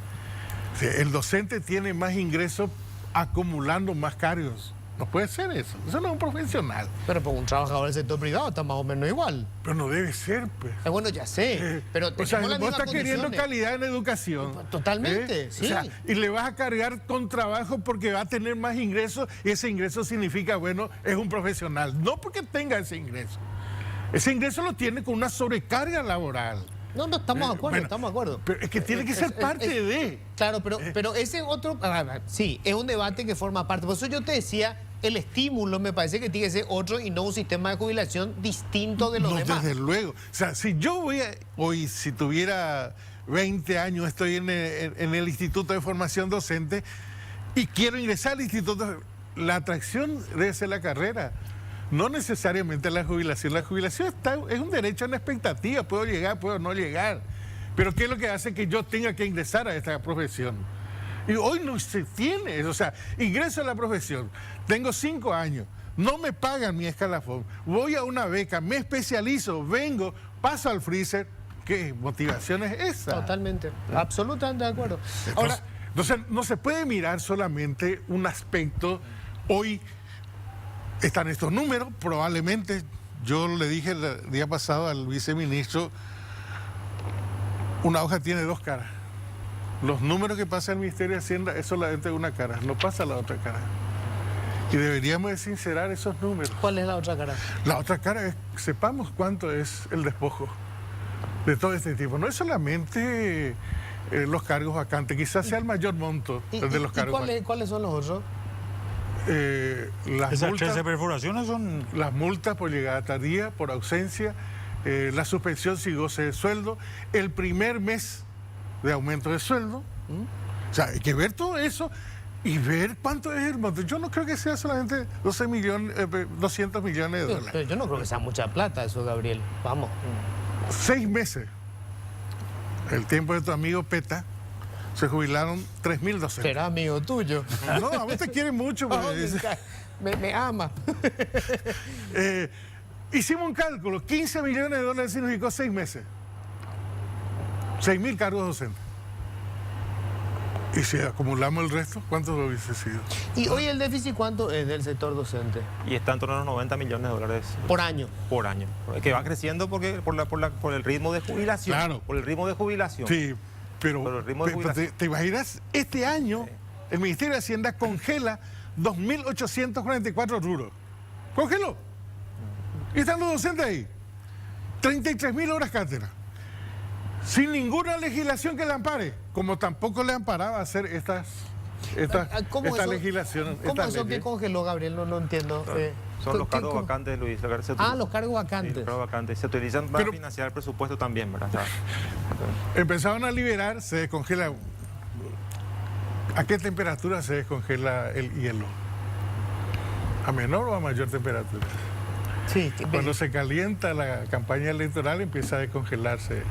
O sea, el docente tiene más ingresos acumulando más cargos. No puede ser eso. Eso no es un profesional. Pero pues un trabajador del sector privado está más o menos igual. Pero no debe ser, pues. Bueno, ya sé, pero O sea, tenemos las vos mismas estás queriendo condiciones. calidad en educación. Totalmente, sí. O sea, y le vas a cargar con trabajo porque va a tener más ingresos y ese ingreso significa, bueno, es un profesional. No porque tenga ese ingreso. Ese ingreso lo tiene con una sobrecarga laboral. No, estamos de acuerdo, Bueno, estamos de acuerdo. Pero es que tiene que ser parte de... Claro, pero ese otro... Sí, es un debate que forma parte. Por eso yo te decía el estímulo me parece que tiene que ser otro y no un sistema de jubilación distinto de los No, demás. desde luego. O sea, si yo hoy, si tuviera 20 años, estoy en el Instituto de Formación Docente y quiero ingresar al instituto, la atracción debe ser la carrera, no necesariamente la jubilación. La jubilación es un derecho a una expectativa, puedo llegar, puedo no llegar. Pero ¿qué es lo que hace que yo tenga que ingresar a esta profesión? Y hoy no se tiene eso. O sea, ingreso a la profesión, tengo 5 años, no me pagan mi escalafón, voy a una beca, me especializo, vengo, paso al freezer. ¿Qué motivación es esa? Totalmente, absolutamente de acuerdo. Ahora, Entonces, no se puede mirar solamente un aspecto. Hoy están estos números, probablemente, yo le dije el día pasado al viceministro, una hoja tiene 2 caras. Los números que pasa el Ministerio de Hacienda es solamente una cara, no pasa la otra cara. Y deberíamos de sincerar esos números. ¿cuál es la otra cara? La otra cara es, sepamos cuánto es el despojo de todo este tipo. No es solamente los cargos vacantes, quizás sea el mayor monto el de los cargos vacantes. ¿Cuáles son los otros? Las Esas multas, 13 perforaciones son... las multas por llegada tardía, por ausencia, la suspensión si goce de sueldo, el primer mes de aumento de sueldo. O sea, hay que ver todo eso y ver cuánto es el monto. Yo no creo que sea solamente 200 millones de dólares. Pero yo no creo que sea mucha plata eso, Gabriel. Vamos. 6 meses, el tiempo de tu amigo Peta, se jubilaron 3.000 docentes. Será amigo tuyo. No, a vos te quiere mucho. Oh, Porque me ama. hicimos un cálculo, 15 millones de dólares significó 6 meses. 6.000 cargos docentes. Y si acumulamos el resto, ¿cuánto lo hubiese sido? ¿Y hoy el déficit cuánto es del sector docente? Y está en torno a los 90 millones de dólares Por año. por año. Que va creciendo porque por el ritmo de jubilación. Claro. Por el ritmo de jubilación. Sí, pero Pero el ritmo de jubilación. ¿te imaginas? Este año el Ministerio de Hacienda congela 2.844 rubros. Congeló. Y están los docentes ahí. 33.000 horas cátedra. Sin ninguna legislación que le ampare, como tampoco le amparaba hacer esta legislación. ¿Cómo esta eso ley. que congeló, Gabriel? No entiendo. Son los cargos ¿cómo? vacantes, Luis. Los cargos Sí, vacantes. los cargos vacantes. Se utilizan para Pero- financiar el presupuesto también, ¿verdad? Empezaron a liberar, se descongela. ¿A qué temperatura se descongela el hielo? ¿A menor o a mayor temperatura? Sí. Cuando se calienta la campaña electoral empieza a descongelarse.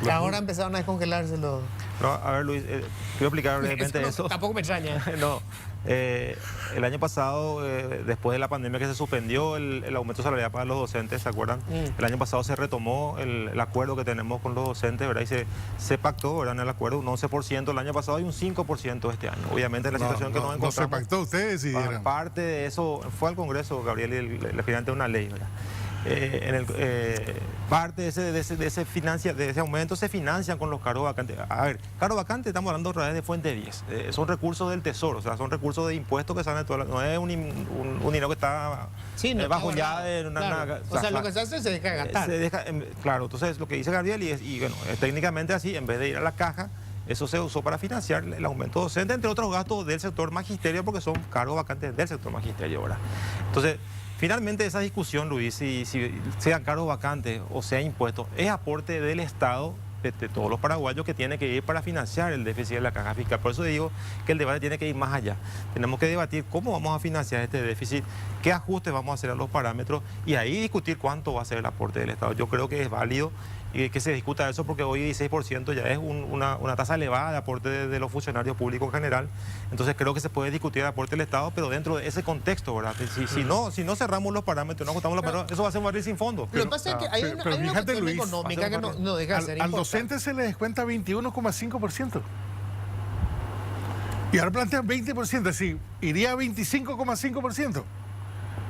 Ahora empezaron a descongelarse los... No, a ver, Luis, quiero explicar brevemente eso. Tampoco me extraña. No, el año pasado, después de la pandemia que se suspendió el aumento salarial para los docentes, ¿se acuerdan? El año pasado se retomó el acuerdo que tenemos con los docentes, ¿verdad? Y se pactó, ¿verdad? En el acuerdo un 11% el año pasado y un 5% este año. Obviamente la situación que nos No se encontramos... pactó, ustedes decidieron. Parte de eso fue al Congreso, Gabriel, y le finalmente una ley, ¿verdad? Parte de ese aumento se financian con los cargos vacantes. A ver, cargos vacantes estamos hablando otra vez de fuente 10. Son recursos del Tesoro, o sea, son recursos de impuestos que salen de toda la... No es un dinero que está bajo ya de una... Claro. O sea, lo que se hace se deja de gastar. Claro, entonces lo que dice Gabriel, y bueno, es técnicamente así, en vez de ir a la caja, eso se usó para financiar el aumento docente, entre otros gastos del sector magisterio, porque son cargos vacantes del sector magisterio, ¿verdad? Entonces, finalmente esa discusión, Luis, si sean cargos vacantes o sea impuestos, es aporte del Estado, de todos los paraguayos, que tiene que ir para financiar el déficit de la caja fiscal. Por eso digo que el debate tiene que ir más allá. Tenemos que debatir cómo vamos a financiar este déficit, qué ajustes vamos a hacer a los parámetros y ahí discutir cuánto va a ser el aporte del Estado. Yo creo que es válido que se discuta eso porque hoy 16% ya es una tasa elevada de aporte de los funcionarios públicos en general. Entonces creo que se puede discutir el aporte del Estado, pero dentro de ese contexto, ¿verdad? Si no cerramos los parámetros, no ajustamos los parámetros, eso va a ser un barril sin fondo. Lo que pasa es que hay pero una fíjate, cuestión Luis, económica que no deja de ser al importante. docente se le descuenta 21,5%. Y ahora plantean 20%, es decir, iría a 25,5%.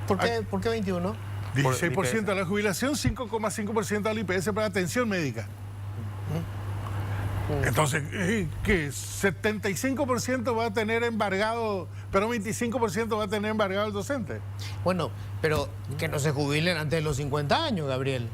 ¿Por qué 21? 16% a la jubilación, 5,5% al IPS para atención médica. Entonces, ¿qué? 75% va a tener embargado, pero 25% va a tener embargado el docente. Bueno, pero que no se jubilen antes de los 50 años, Gabriel.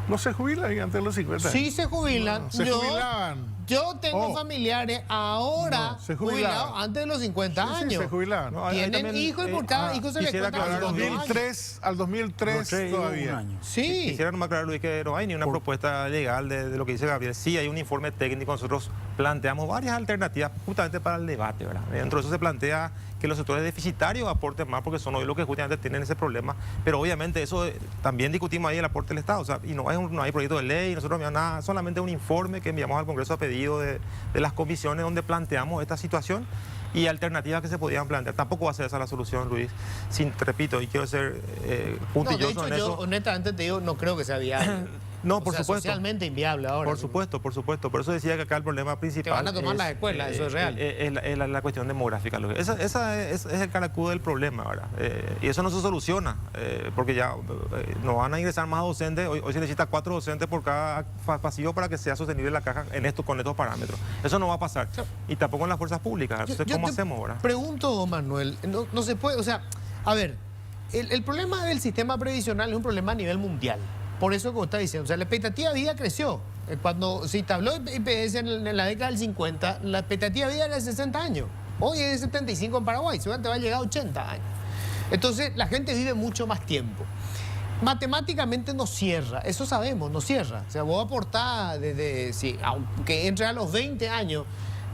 No se jubilan antes de los 50. Sí se jubilan. Se jubilaban. Yo tengo familiares ahora No, se jubilados jubilaban. antes de los 50 Sí, años. se jubilaban. No, ahí Tienen también, hijos y por cada hijo se les quisiera cuenta aclarar Al los 2 años. 2003, al 2003 Los tres hijos, todavía. un año. Sí. Quisiera nomás aclarar, Luis, que no hay ni una propuesta legal de lo que dice Gabriel. Sí hay un informe técnico, nosotros planteamos varias alternativas justamente para el debate, ¿verdad? Dentro de eso se plantea que los sectores deficitarios aporten más porque son hoy los que justamente tienen ese problema, pero obviamente eso también discutimos ahí el aporte del Estado, o sea, y no hay proyecto de ley, nosotros no enviamos nada, solamente un informe que enviamos al Congreso a pedido de las comisiones donde planteamos esta situación y alternativas que se podían plantear. Tampoco va a ser esa la solución, Luis, repito, y quiero ser No, de puntilloso hecho, en yo eso. honestamente te digo, no creo que sea viable. No, O por sea, supuesto. socialmente inviable ahora. Por supuesto. Por eso decía que acá el problema principal. Te van a tomar las escuelas, eso es real. Es la cuestión demográfica. Esa es el caracudo del problema, ¿verdad? Y eso no se soluciona, porque ya no van a ingresar más docentes. Hoy se necesita 4 docentes por cada pasillo para que sea sostenible la caja con estos parámetros. Eso no va a pasar. Y tampoco en las fuerzas públicas. Entonces, ¿cómo te hacemos ahora? Pregunto, Manuel, no se puede, o sea, a ver, el problema del sistema previsional es un problema a nivel mundial. Por eso, como está diciendo, o sea, la expectativa de vida creció. Cuando se instaló el IPS en la década del 50, la expectativa de vida era de 60 años. Hoy es de 75 en Paraguay, seguramente va a llegar a 80 años. Entonces, la gente vive mucho más tiempo. Matemáticamente no cierra, eso sabemos, no cierra. O sea, vos aportás aunque entre a los 20 años,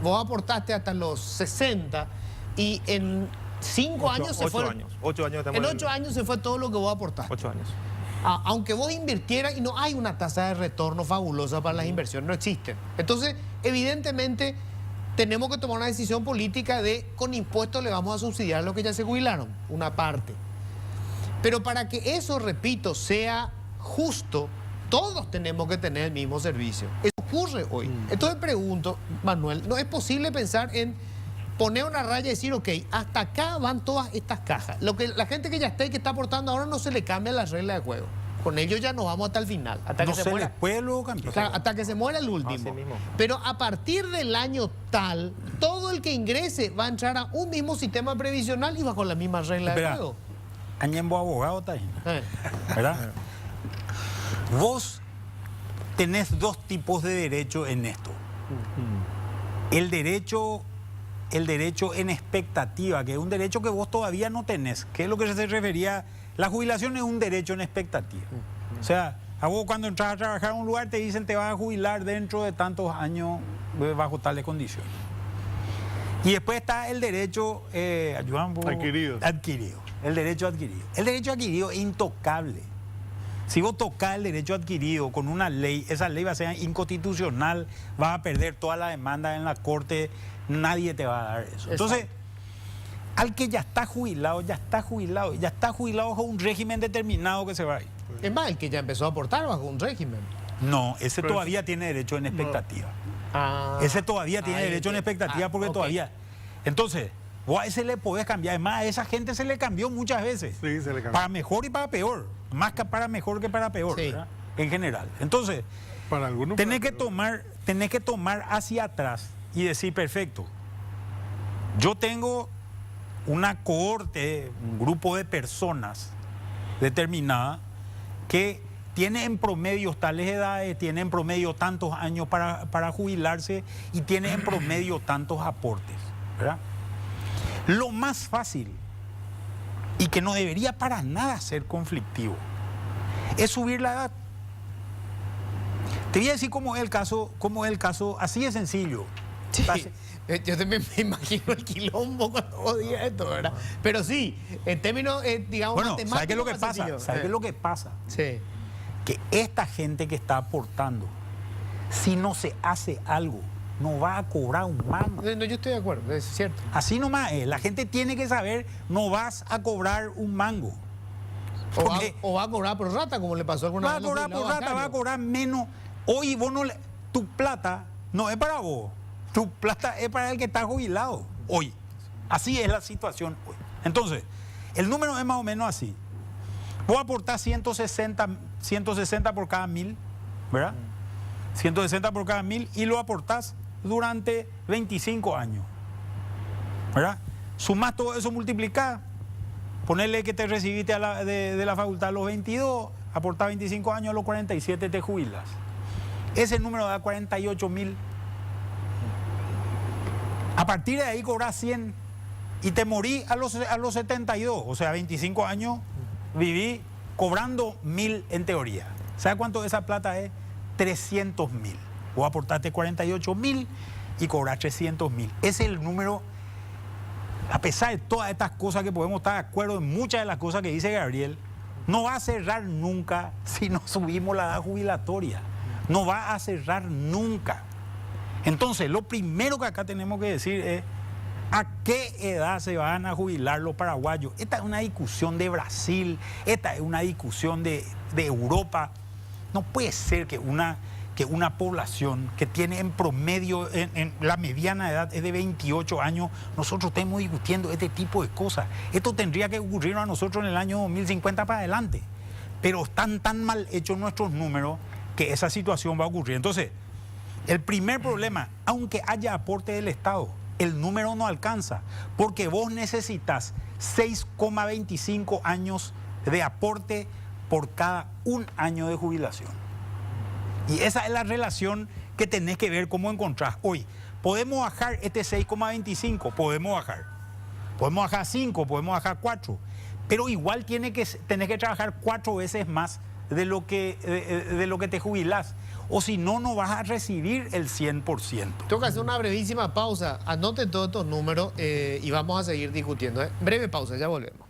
vos aportaste hasta los 60 y en 5 años se fueron. 8 años. En 8 años se fue todo lo que vos aportaste. 8 años. Aunque vos invirtieras y no hay una tasa de retorno fabulosa para las inversiones, no existen. Entonces, evidentemente, tenemos que tomar una decisión política de con impuestos le vamos a subsidiar a los que ya se jubilaron, una parte. Pero para que eso, repito, sea justo, todos tenemos que tener el mismo servicio. Eso ocurre hoy. Entonces pregunto, Manuel, ¿no es posible pensar en poner una raya y decir, ok, hasta acá van todas estas cajas? Lo que la gente que ya está y que está aportando ahora no se le cambian las reglas de juego. Con ellos ya nos vamos hasta el final, hasta No que se se les muera. puede luego cambiar. Claro, hasta que se muera el último. Así mismo. Pero a partir del año tal, todo el que ingrese va a entrar a un mismo sistema previsional y bajo la misma regla de Espera, juego. Añembo abogado, Taina, Eh. ¿verdad? Vos tenés 2 tipos de derecho en esto. El derecho en expectativa, que es un derecho que vos todavía no tenés, que es lo que se refería. La jubilación es un derecho en expectativa. O sea, a vos cuando entras a trabajar en un lugar te dicen te vas a jubilar dentro de tantos años bajo tales condiciones. Y después está el derecho ayúdame un poco. Adquirido. El derecho adquirido. El derecho adquirido es intocable. Si vos tocás el derecho adquirido con una ley, esa ley va a ser inconstitucional, vas a perder toda la demanda en la corte, nadie te va a dar eso. Entonces, al que ya está jubilado bajo un régimen determinado que se va a ir. Es más, el que ya empezó a aportar bajo un régimen. No, ese Pero todavía tiene derecho en expectativa. Ah, Ese todavía tiene ahí derecho en entiendo. expectativa porque ok. todavía. Entonces, vos a ese le podés cambiar. Además, a esa gente se le cambió muchas veces. Sí, se le cambió. Para mejor y para peor. Más que para mejor que para peor, Sí. ¿verdad? En general. Entonces, Para algunos. tenés que para tomar hacia atrás y decir, perfecto, yo tengo una cohorte, un grupo de personas determinada que tiene en promedio tales edades, tiene en promedio tantos años para jubilarse y tiene en promedio tantos aportes, ¿verdad? Lo más fácil y que no debería para nada ser conflictivo es subir la edad. Te voy a decir cómo es el caso, así de sencillo. Sí. Yo también me imagino el quilombo cuando vos digas esto, ¿verdad? Pero sí, en términos, digamos, Bueno, matemáticos. ¿sabes qué es lo que más pasa? sencillo. ¿Sabes qué es lo que pasa? Sí. Que esta gente que está aportando, si no se hace algo, no va a cobrar un mango. No, yo estoy de acuerdo, es cierto. Así nomás es. La gente tiene que saber, no vas a cobrar un mango. Porque O va a cobrar por rata, como le pasó a alguna va a vez los cobrar por jubilados rata, va a bancarios. cobrar menos. Hoy vos no tu plata no es para vos. Tu plata es para el que está jubilado hoy. Así es la situación hoy. Entonces, el número es más o menos así. Vos aportás 160 por cada 1000, ¿verdad? 160 por cada 1000 y lo aportás durante 25 años, ¿verdad? Sumás todo eso, multiplicás, ponerle que te recibiste de la facultad a los 22, aportás 25 años, a los 47 te jubilas. Ese número da 48.000 A partir de ahí cobrás 100 y te morí a los 72, o sea, 25 años viví cobrando 1.000 en teoría. ¿Sabes cuánto esa plata es? 300.000. Vos aportaste 48.000 y cobrar 300.000. Ese es el número, a pesar de todas estas cosas que podemos estar de acuerdo en muchas de las cosas que dice Gabriel, no va a cerrar nunca si no subimos la edad jubilatoria. No va a cerrar nunca. Entonces, lo primero que acá tenemos que decir es ¿a qué edad se van a jubilar los paraguayos? Esta es una discusión de Brasil, esta es una discusión de Europa. No puede ser que una población que tiene en promedio, en la mediana edad es de 28 años, nosotros estemos discutiendo este tipo de cosas. Esto tendría que ocurrir a nosotros en el año 2050 para adelante. Pero están tan mal hechos nuestros números que esa situación va a ocurrir. Entonces, el primer problema, aunque haya aporte del Estado, el número no alcanza, porque vos necesitas 6,25 años de aporte por cada un año de jubilación. Y esa es la relación que tenés que ver cómo encontrás hoy. ¿Podemos bajar este 6,25? Podemos bajar. Podemos bajar 5, podemos bajar 4. Pero igual tenés que trabajar 4 veces más de lo que te jubilás. O si no, no vas a recibir el 100%. Tengo que hacer una brevísima pausa. Anote todos estos números y vamos a seguir discutiendo. Breve pausa, ya volvemos.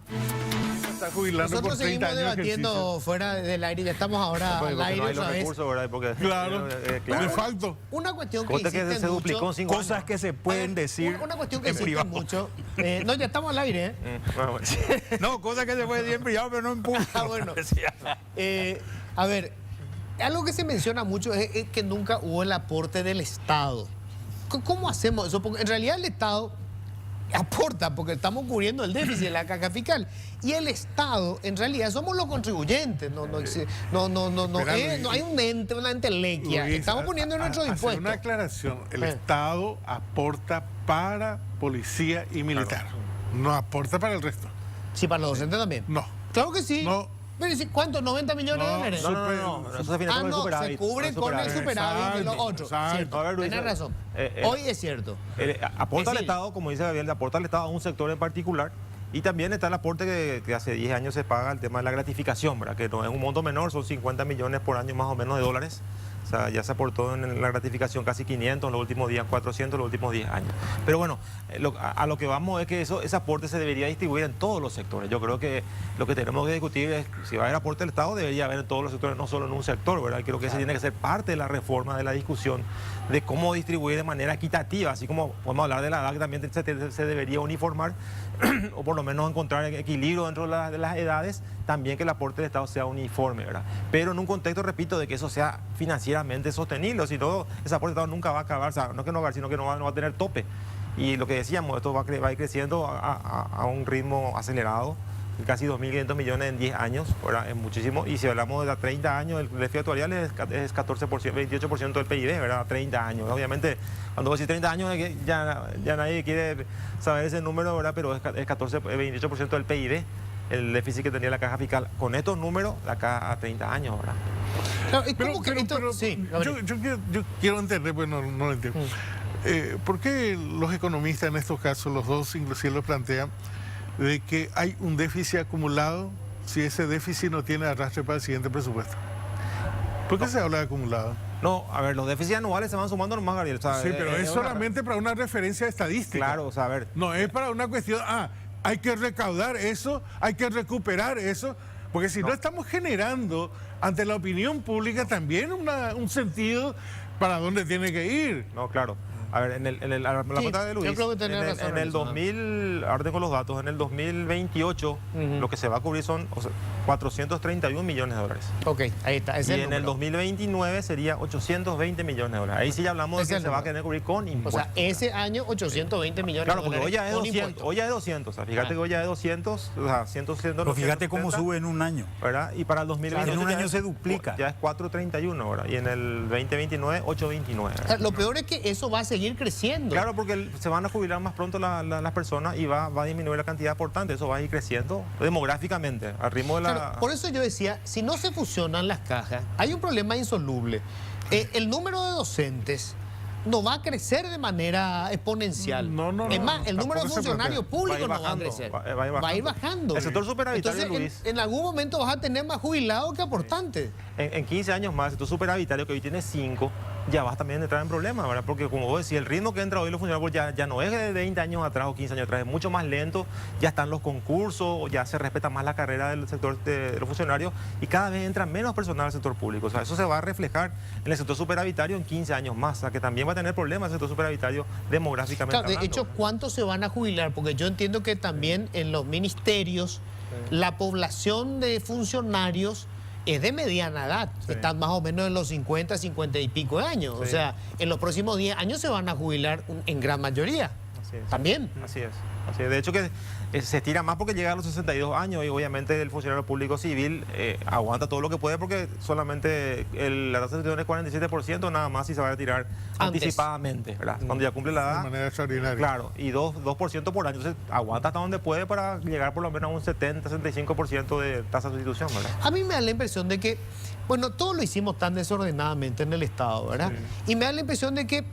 Está jubilando Nosotros por 30 seguimos años de debatiendo ejercicio. fuera del aire, ya estamos ahora Porque al no aire hay los otra vez. recursos, ¿verdad? Porque, Claro, claro. de facto. Una cuestión que Conte que insisten se duplicó en mucho. 5 años. Cosas que se pueden decir Una cuestión que en insisten privado. mucho. No, ya estamos al aire, ¿eh? Bueno. No, cosas que se pueden decir en privado, pero no en público. Ah, bueno. A ver, algo que se menciona mucho es que nunca hubo el aporte del Estado. ¿Cómo hacemos eso? Porque en realidad el Estado aporta, porque estamos cubriendo el déficit de la caja fiscal. Y el Estado, en realidad, somos los contribuyentes. No hay un ente, una entelequia. Luis, Estamos poniendo nuestros hacer impuestos. una aclaración. El Estado aporta para policía y militar. No aporta para el resto. Sí, para los docentes también. No. Claro que sí. No. Pero ¿sí? ¿Cuánto? ¿90 millones de dólares? No, eso se financia con el no, superávit. se cubre con el superávit de los otros. Exacto. Cierto. A ver, Luis, Tenés razón. Hoy es cierto. Aporta al decir, Estado, como dice Gabriel, aporta al Estado a un sector en particular. Y también está el aporte que hace 10 años se paga, el tema de la gratificación, ¿verdad? Que no es un monto menor, son 50 millones por año más o menos de dólares. O sea, ya se aportó en la gratificación casi 500 en los últimos días, 400 en los últimos 10 años. Pero bueno, a lo que vamos es que ese aporte se debería distribuir en todos los sectores. Yo creo que lo que tenemos que discutir es si va a haber aporte del Estado, debería haber en todos los sectores, no solo en un sector, ¿verdad? Creo que ese tiene que ser parte de la reforma, de la discusión, de cómo distribuir de manera equitativa, así como podemos hablar de la edad, que también se debería uniformar, o por lo menos encontrar equilibrio dentro de las edades, también que el aporte del Estado sea uniforme, ¿verdad? Pero en un contexto, repito, de que eso sea financieramente sostenible, si no, ese aporte del Estado nunca va a acabar, o sea, no que no va a acabar, sino que no va a tener tope. Y lo que decíamos, esto va a ir creciendo a un ritmo acelerado, casi 2.500 millones en 10 años, ¿verdad? Es muchísimo. Y si hablamos de 30 años, el déficit actuarial es 14%, 28% del PIB, ¿verdad? 30 años. Obviamente, cuando vos decís 30 años, ya nadie quiere saber ese número, ¿verdad? Pero es 28% del PIB, el déficit que tenía la caja fiscal. Con estos números, de acá a 30 años, ¿verdad? Claro, ¿y cómo que esto? Sí, yo quiero entender, pues no lo entiendo. ¿Por qué los economistas en estos casos, los dos inclusive lo plantean, de que hay un déficit acumulado si ese déficit no tiene arrastre para el siguiente presupuesto? ¿Por qué se habla de acumulado? No, a ver, los déficits anuales se van sumando nomás, Gabriel. O sea, Sí, pero es una- solamente para una referencia estadística. Claro, o sea, a ver. No es para una cuestión, hay que recaudar eso, hay que recuperar eso, porque si no estamos generando ante la opinión pública también un sentido para dónde tiene que ir. No, claro. A ver, la pregunta de Luis, yo creo que tenés razón en en el eso, 2000, ahora tengo los datos, en el 2028 lo que se va a cubrir son 431 millones de dólares. Ok, ahí está. Ese Y es en el número. 2029 sería 820 millones de dólares. Ahí sí ya hablamos Ese de es que el se va a número. tener que cubrir con O impuestos. sea, ese año 820 millones Claro, de porque dólares hoy ya es con 200, impuestos. hoy ya es 200, o sea, fíjate que hoy ya es 200, o sea, 100, Pero fíjate cómo sube en un año. ¿verdad? Y para el 2028 En un ya año es- se duplica. Ya es 431, ¿verdad? Y en el 2029, 829. O sea, lo peor es que eso va a seguir creciendo. Claro, porque se van a jubilar más pronto las personas y va a disminuir la cantidad aportante. Eso va a ir creciendo demográficamente, al ritmo de la... Claro, por eso yo decía, si no se fusionan las cajas, hay un problema insoluble. El número de docentes no va a crecer de manera exponencial. No, es más, el número de tampoco se funcionarios públicos no va a bajando, crecer. va a ir bajando. El sector superavitario, Entonces, Luis. en algún momento vas a tener más jubilados que aportantes. En 15 años más, el sector superavitario, que hoy tiene 5, ya vas también a entrar en problemas, ¿verdad? Porque como vos decís, el ritmo que entra hoy los funcionarios ya no es de 20 años atrás o 15 años atrás, es mucho más lento, ya están los concursos, ya se respeta más la carrera del sector de los funcionarios y cada vez entra menos personal al sector público. O sea, eso se va a reflejar en el sector superavitario en 15 años más, o sea, que también va a tener problemas el sector superavitario demográficamente Claro, de hablando. hecho, ¿cuántos se van a jubilar? Porque yo entiendo que también en los ministerios la población de funcionarios es de mediana edad, están más o menos en los 50, 50 y pico de años. O sea, en los próximos 10 años se van a jubilar en gran mayoría. Así es. También. Así es. De hecho que se estira más porque llega a los 62 años y obviamente el funcionario público civil aguanta todo lo que puede porque solamente la tasa de retención es 47% nada más si se va a retirar anticipadamente, ¿verdad? Cuando ya cumple la edad. De manera extraordinaria. Claro, y 2% por año. Entonces aguanta hasta donde puede para llegar por lo menos a un 70-65% de tasa de sustitución, ¿verdad? A mí me da la impresión de que, bueno, todo lo hicimos tan desordenadamente en el Estado, ¿verdad? Y me da la impresión de que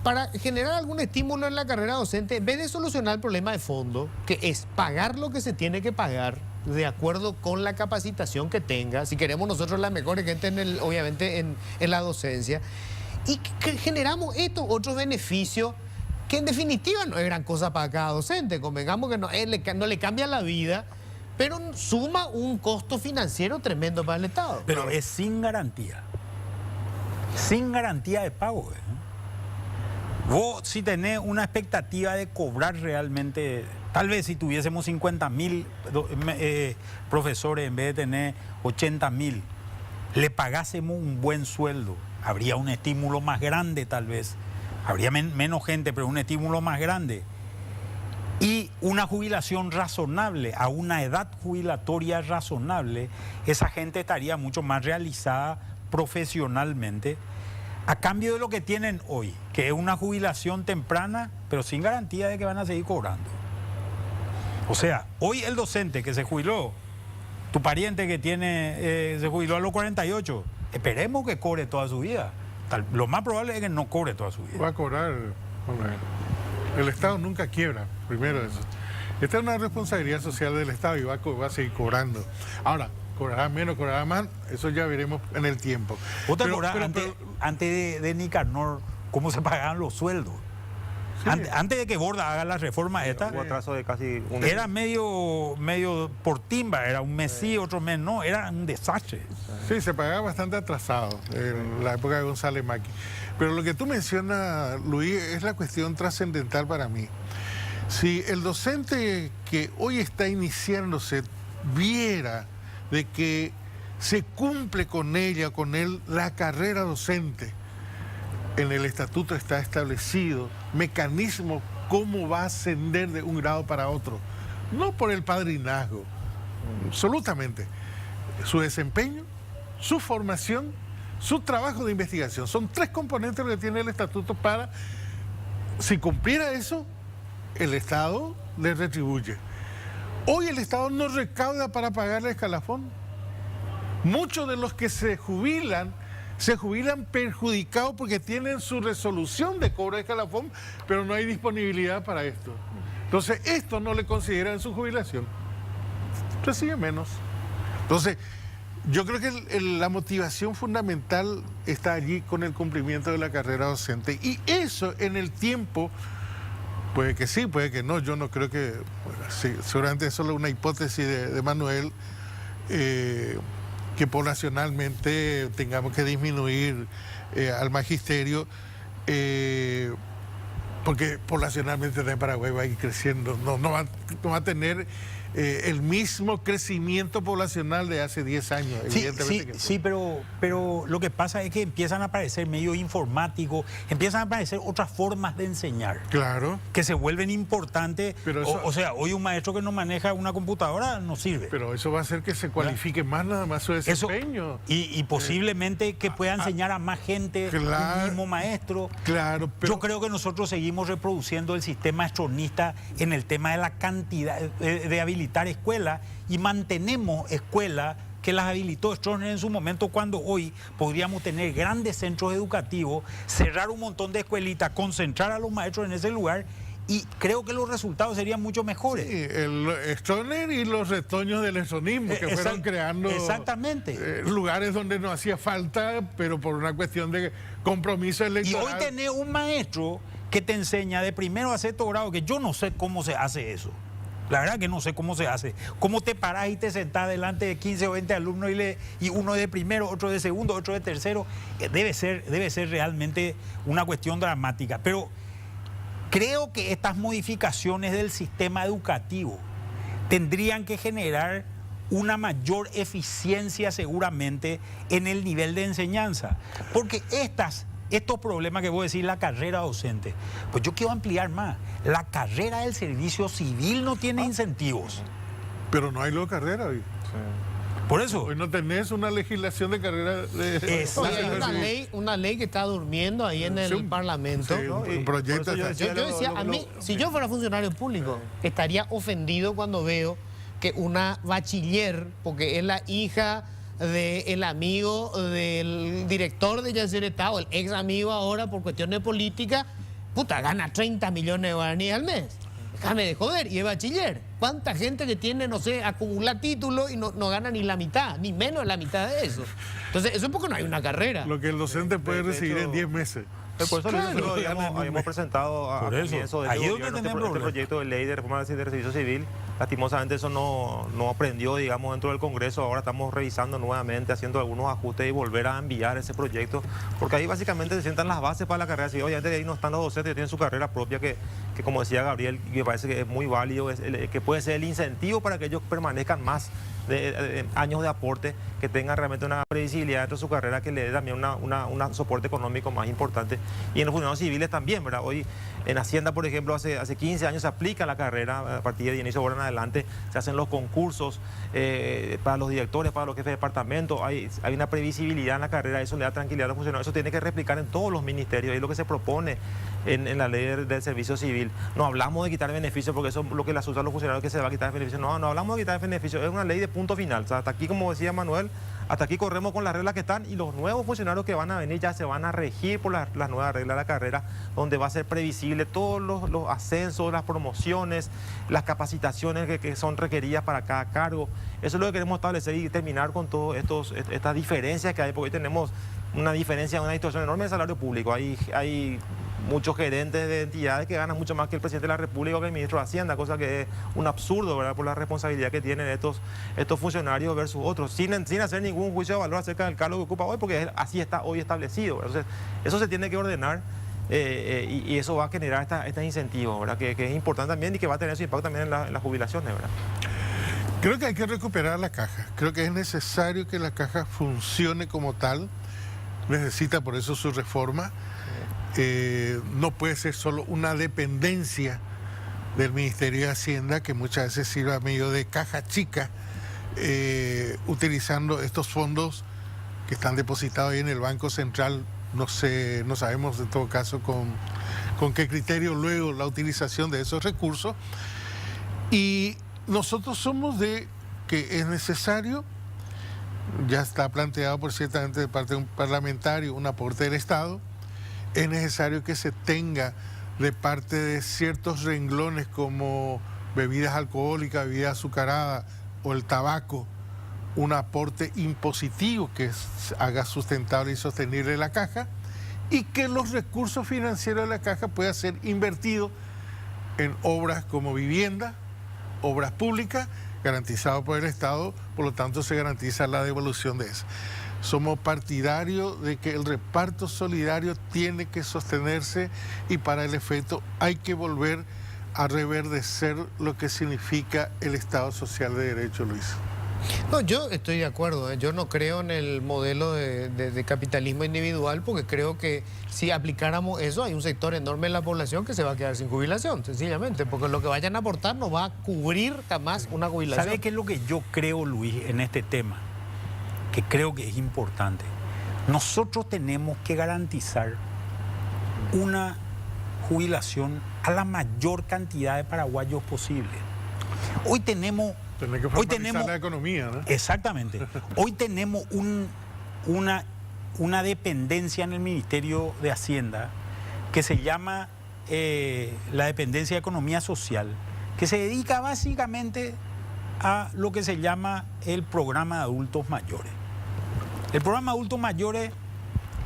para generar algún estímulo en la carrera docente, en vez de solucionar el problema de fondo, que es pagar lo que se tiene que pagar de acuerdo con la capacitación que tenga, si queremos nosotros la mejor gente, obviamente en la docencia, y que generamos estos otros beneficios que en definitiva no es gran cosa para cada docente, convengamos que no le cambia la vida, pero suma un costo financiero tremendo para el Estado. Pero es sin garantía de pago. Vos si tenés una expectativa de cobrar realmente, tal vez si tuviésemos 50.000 profesores en vez de tener 80.000, le pagásemos un buen sueldo, habría un estímulo más grande tal vez, habría menos gente, pero un estímulo más grande. Y una jubilación razonable, a una edad jubilatoria razonable, esa gente estaría mucho más realizada profesionalmente, a cambio de lo que tienen hoy, que es una jubilación temprana, pero sin garantía de que van a seguir cobrando. O sea, hoy el docente que se jubiló, tu pariente que se jubiló a los 48, esperemos que cobre toda su vida. Lo más probable es que no cobre toda su vida. Va a cobrar. Bueno, el Estado nunca quiebra, primero eso. Esta es una responsabilidad social del Estado y va a seguir cobrando. Ahora, cobrará menos, cobrará más, eso ya veremos en el tiempo. ¿Vos te acordás antes de Nicanor cómo se pagaban los sueldos? Sí. Antes de que Borda haga la reforma esta, hubo atraso de casi un era medio por timba, era un mes sí, otro mes no, era un desastre. Sí, se pagaba bastante atrasado en la época de González Maqui. Pero lo que tú mencionas, Luis, es la cuestión trascendental para mí. Si el docente que hoy está iniciándose viera de que se cumple con ella, con él, la carrera docente, en el estatuto está establecido mecanismo cómo va a ascender de un grado para otro, no por el padrinazgo, absolutamente. Su desempeño, su formación, su trabajo de investigación, son 3 componentes que tiene el estatuto para, si cumpliera eso, el Estado le retribuye. Hoy el Estado no recauda para pagar el escalafón. Muchos de los que se jubilan perjudicados porque tienen su resolución de cobro de escalafón, pero no hay disponibilidad para esto. Entonces, esto no le consideran su jubilación. Recibe menos. Entonces, yo creo que la motivación fundamental está allí con el cumplimiento de la carrera docente. Y eso en el tiempo, puede que sí, puede que no. Yo no creo que, bueno, sí, seguramente es solo una hipótesis de Manuel, que poblacionalmente tengamos que disminuir al magisterio, porque poblacionalmente en Paraguay va a ir creciendo, no va a tener el mismo crecimiento poblacional de hace 10 años. Sí, pero lo que pasa es que empiezan a aparecer medios informáticos, empiezan a aparecer otras formas de enseñar. Claro. Que se vuelven importantes. Pero eso, o sea, hoy un maestro que no maneja una computadora no sirve. Pero eso va a hacer que se cualifique más nada más su desempeño. Y posiblemente que pueda enseñar a más gente el mismo maestro. Claro, pero yo creo que nosotros seguimos reproduciendo el sistema estronista en el tema de la cantidad de habilitar escuelas y mantenemos escuelas que las habilitó Stroessner en su momento, cuando hoy podríamos tener grandes centros educativos, cerrar un montón de escuelitas, concentrar a los maestros en ese lugar, y creo que los resultados serían mucho mejores. Sí, el Stroessner y los retoños del estronismo que fueron creando lugares donde no hacía falta, pero por una cuestión de compromiso electoral. Y hoy tenés un maestro que te enseña de primero a sexto grado, que yo no sé cómo se hace eso. La verdad que no sé cómo se hace. ¿Cómo te parás y te sentás delante de 15 o 20 alumnos y uno de primero, otro de segundo, otro de tercero? Debe ser realmente una cuestión dramática. Pero creo que estas modificaciones del sistema educativo tendrían que generar una mayor eficiencia seguramente en el nivel de enseñanza. Porque estos problemas que voy a decir, la carrera docente, pues yo quiero ampliar más. La carrera del servicio civil no tiene incentivos. Pero no hay luego carrera hoy. Por eso. Hoy no tenés una legislación de carrera. Hay una ley que está durmiendo ahí en el Parlamento. Sí, un proyecto. Yo decía, a mí, si yo fuera funcionario público, estaría ofendido cuando veo que una bachiller, porque es la hija del amigo del director de Yacyretá, o el ex amigo ahora por cuestiones políticas, puta, gana 30 millones de guaraníes al mes. Déjame de joder, y es bachiller. ¿Cuánta gente que tiene, no sé, acumula títulos y no gana ni la mitad, ni menos de la mitad de eso? Entonces, eso es porque no hay una carrera. Lo que el docente puede recibir en 10 meses. Por eso nosotros habíamos presentado a comienzo de este proyecto de ley de reforma del servicio civil. Lastimosamente eso no aprendió, digamos, dentro del Congreso. Ahora estamos revisando nuevamente, haciendo algunos ajustes y volver a enviar ese proyecto, porque ahí básicamente se sientan las bases para la carrera. Si obviamente ahí no están los docentes que tienen su carrera propia, que como decía Gabriel, me parece que es muy válido, que puede ser el incentivo para que ellos permanezcan más de años de aporte, que tengan realmente una previsibilidad dentro de su carrera, que le dé también un soporte económico más importante. Y en los funcionarios civiles también, ¿verdad? Hoy en Hacienda, por ejemplo, hace 15 años se aplica la carrera, a partir de inicio de ahora en adelante, se hacen los concursos para los directores, para los jefes de departamento, hay una previsibilidad en la carrera, eso le da tranquilidad a los funcionarios, eso tiene que replicar en todos los ministerios, es lo que se propone en la ley del servicio civil. No hablamos de quitar beneficios, porque eso es lo que le asusta a los funcionarios, que se va a quitar beneficios. No hablamos de quitar beneficios, es una ley de punto final. O sea, hasta aquí, como decía Manuel, hasta aquí corremos con las reglas que están, y los nuevos funcionarios que van a venir ya se van a regir por las nuevas reglas de la carrera, donde va a ser previsible todos los ascensos, las promociones, las capacitaciones que son requeridas para cada cargo. Eso es lo que queremos establecer y terminar con todas estas diferencias que hay, porque hoy tenemos una diferencia, una distorsión enorme de salario público. Hay muchos gerentes de entidades que ganan mucho más que el presidente de la República o que el ministro de Hacienda, cosa que es un absurdo, ¿verdad?, por la responsabilidad que tienen estos funcionarios versus otros, sin hacer ningún juicio de valor acerca del cargo que ocupa hoy, porque así está hoy establecido, ¿verdad? Entonces, eso se tiene que ordenar y eso va a generar estos incentivos, ¿verdad?, que es importante también y que va a tener su impacto también en las jubilaciones, ¿verdad? Creo que hay que recuperar la caja. Creo que es necesario que la caja funcione como tal. Necesita por eso su reforma. No puede ser solo una dependencia del Ministerio de Hacienda, que muchas veces sirve a medio de caja chica, utilizando estos fondos que están depositados ahí en el Banco Central. No sabemos en todo caso con qué criterio luego la utilización de esos recursos. Y nosotros somos de que es necesario, ya está planteado por ciertamente de parte de un parlamentario, un aporte del Estado. Es necesario que se tenga de parte de ciertos renglones como bebidas alcohólicas, bebidas azucaradas o el tabaco, un aporte impositivo que haga sustentable y sostenible la caja, y que los recursos financieros de la caja puedan ser invertidos en obras como vivienda, obras públicas, garantizadas por el Estado, por lo tanto se garantiza la devolución de eso. Somos partidarios de que el reparto solidario tiene que sostenerse, y para el efecto hay que volver a reverdecer lo que significa el Estado Social de Derecho, Luis. No, yo estoy de acuerdo, yo no creo en el modelo de capitalismo individual, porque creo que si aplicáramos eso hay un sector enorme de la población que se va a quedar sin jubilación, sencillamente, porque lo que vayan a aportar no va a cubrir jamás una jubilación. ¿Sabe qué es lo que yo creo, Luis, en este tema? Que creo que es importante. Nosotros tenemos que garantizar una jubilación a la mayor cantidad de paraguayos posible. Hoy tenemos Tener que Hoy formalizar tenemos la economía, ¿no? Exactamente. Hoy tenemos una dependencia en el Ministerio de Hacienda que se llama la dependencia de Economía Social, que se dedica básicamente a lo que se llama el programa de adultos mayores. El programa de adultos mayores